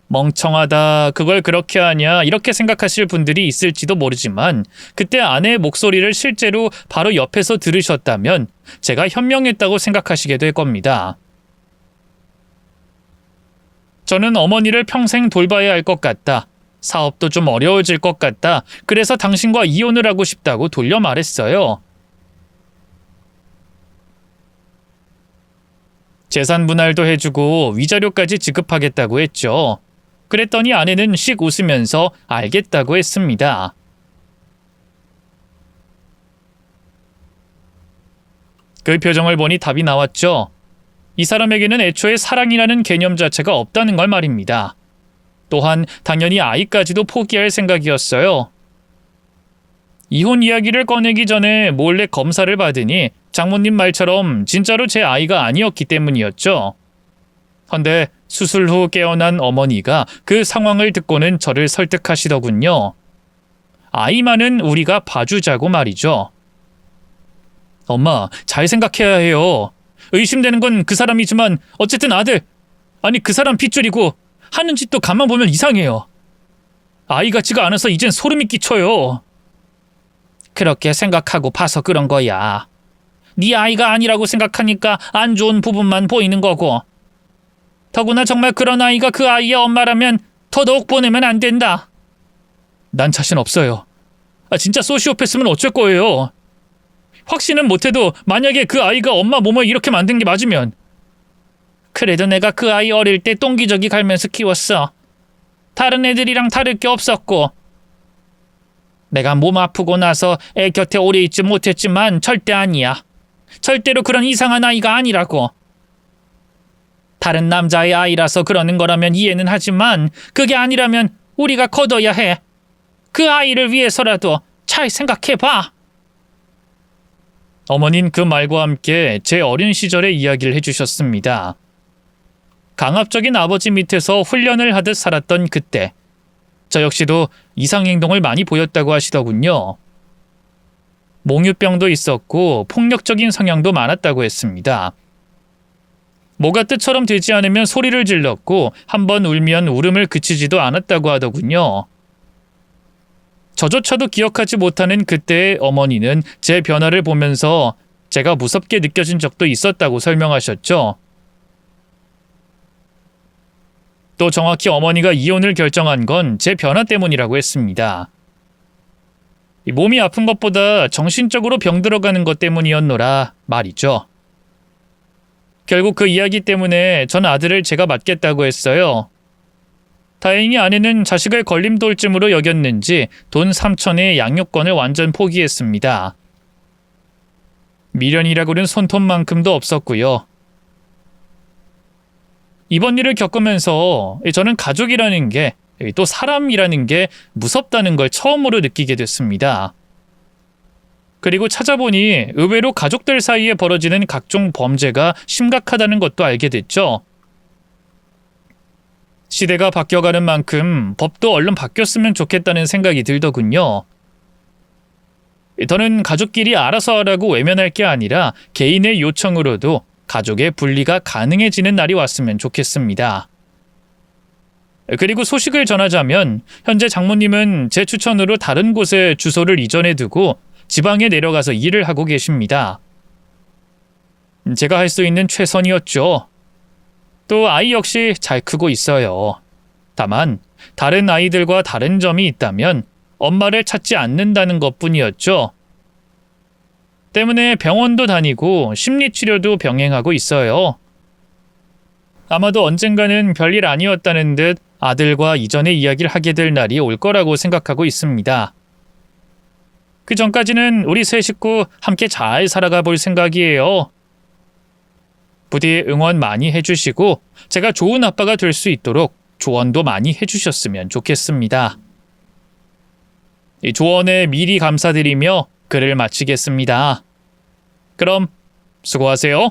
멍청하다, 그걸 그렇게 하냐, 이렇게 생각하실 분들이 있을지도 모르지만 그때 아내의 목소리를 실제로 바로 옆에서 들으셨다면 제가 현명했다고 생각하시게 될 겁니다. 저는 어머니를 평생 돌봐야 할 것 같다. 사업도 좀 어려워질 것 같다. 그래서 당신과 이혼을 하고 싶다고 돌려 말했어요. 재산 분할도 해주고 위자료까지 지급하겠다고 했죠. 그랬더니 아내는 씩 웃으면서 알겠다고 했습니다. 그 표정을 보니 답이 나왔죠. 이 사람에게는 애초에 사랑이라는 개념 자체가 없다는 걸 말입니다. 또한 당연히 아이까지도 포기할 생각이었어요. 이혼 이야기를 꺼내기 전에 몰래 검사를 받으니 장모님 말처럼 진짜로 제 아이가 아니었기 때문이었죠. 헌데 수술 후 깨어난 어머니가 그 상황을 듣고는 저를 설득하시더군요. 아이만은 우리가 봐주자고 말이죠. 엄마, 잘 생각해야 해요. 의심되는 건 그 사람이지만 어쨌든 아들, 아니 그 사람 핏줄이고 하는 짓도 가만 보면 이상해요. 아이 같지가 않아서 이젠 소름이 끼쳐요. 그렇게 생각하고 봐서 그런 거야. 네 아이가 아니라고 생각하니까 안 좋은 부분만 보이는 거고. 더구나 정말 그런 아이가 그 아이의 엄마라면 더더욱 보내면 안 된다. 난 자신 없어요. 진짜 소시오패스면 어쩔 거예요. 확신은 못해도 만약에 그 아이가 엄마 몸을 이렇게 만든 게 맞으면. 그래도 내가 그 아이 어릴 때 똥기저귀 갈면서 키웠어. 다른 애들이랑 다를 게 없었고. 내가 몸 아프고 나서 애 곁에 오래 있지 못했지만 절대 아니야. 절대로 그런 이상한 아이가 아니라고. 다른 남자의 아이라서 그러는 거라면 이해는 하지만 그게 아니라면 우리가 거둬야 해. 그 아이를 위해서라도 잘 생각해봐. 어머닌 그 말과 함께 제 어린 시절의 이야기를 해주셨습니다. 강압적인 아버지 밑에서 훈련을 하듯 살았던 그때, 저 역시도 이상행동을 많이 보였다고 하시더군요. 몽유병도 있었고 폭력적인 성향도 많았다고 했습니다. 뭐가 뜻처럼 되지 않으면 소리를 질렀고 한번 울면 울음을 그치지도 않았다고 하더군요. 저조차도 기억하지 못하는 그때의 어머니는 제 변화를 보면서 제가 무섭게 느껴진 적도 있었다고 설명하셨죠. 또 정확히 어머니가 이혼을 결정한 건 제 변화 때문이라고 했습니다. 몸이 아픈 것보다 정신적으로 병들어가는 것 때문이었노라 말이죠. 결국 그 이야기 때문에 전 아들을 제가 맡겠다고 했어요. 다행히 아내는 자식을 걸림돌쯤으로 여겼는지 돈 3천의 양육권을 완전 포기했습니다. 미련이라고는 손톱만큼도 없었고요. 이번 일을 겪으면서 저는 가족이라는 게, 또 사람이라는 게 무섭다는 걸 처음으로 느끼게 됐습니다. 그리고 찾아보니 의외로 가족들 사이에 벌어지는 각종 범죄가 심각하다는 것도 알게 됐죠. 시대가 바뀌어가는 만큼 법도 얼른 바뀌었으면 좋겠다는 생각이 들더군요. 더는 가족끼리 알아서 하라고 외면할 게 아니라 개인의 요청으로도 가족의 분리가 가능해지는 날이 왔으면 좋겠습니다. 그리고 소식을 전하자면 현재 장모님은 제 추천으로 다른 곳에 주소를 이전해 두고 지방에 내려가서 일을 하고 계십니다. 제가 할 수 있는 최선이었죠. 또 아이 역시 잘 크고 있어요. 다만 다른 아이들과 다른 점이 있다면 엄마를 찾지 않는다는 것뿐이었죠. 때문에 병원도 다니고 심리치료도 병행하고 있어요. 아마도 언젠가는 별일 아니었다는 듯 아들과 이전의 이야기를 하게 될 날이 올 거라고 생각하고 있습니다. 그 전까지는 우리 세 식구 함께 잘 살아가 볼 생각이에요. 부디 응원 많이 해주시고 제가 좋은 아빠가 될 수 있도록 조언도 많이 해주셨으면 좋겠습니다. 이 조언에 미리 감사드리며 글을 마치겠습니다. 그럼 수고하세요.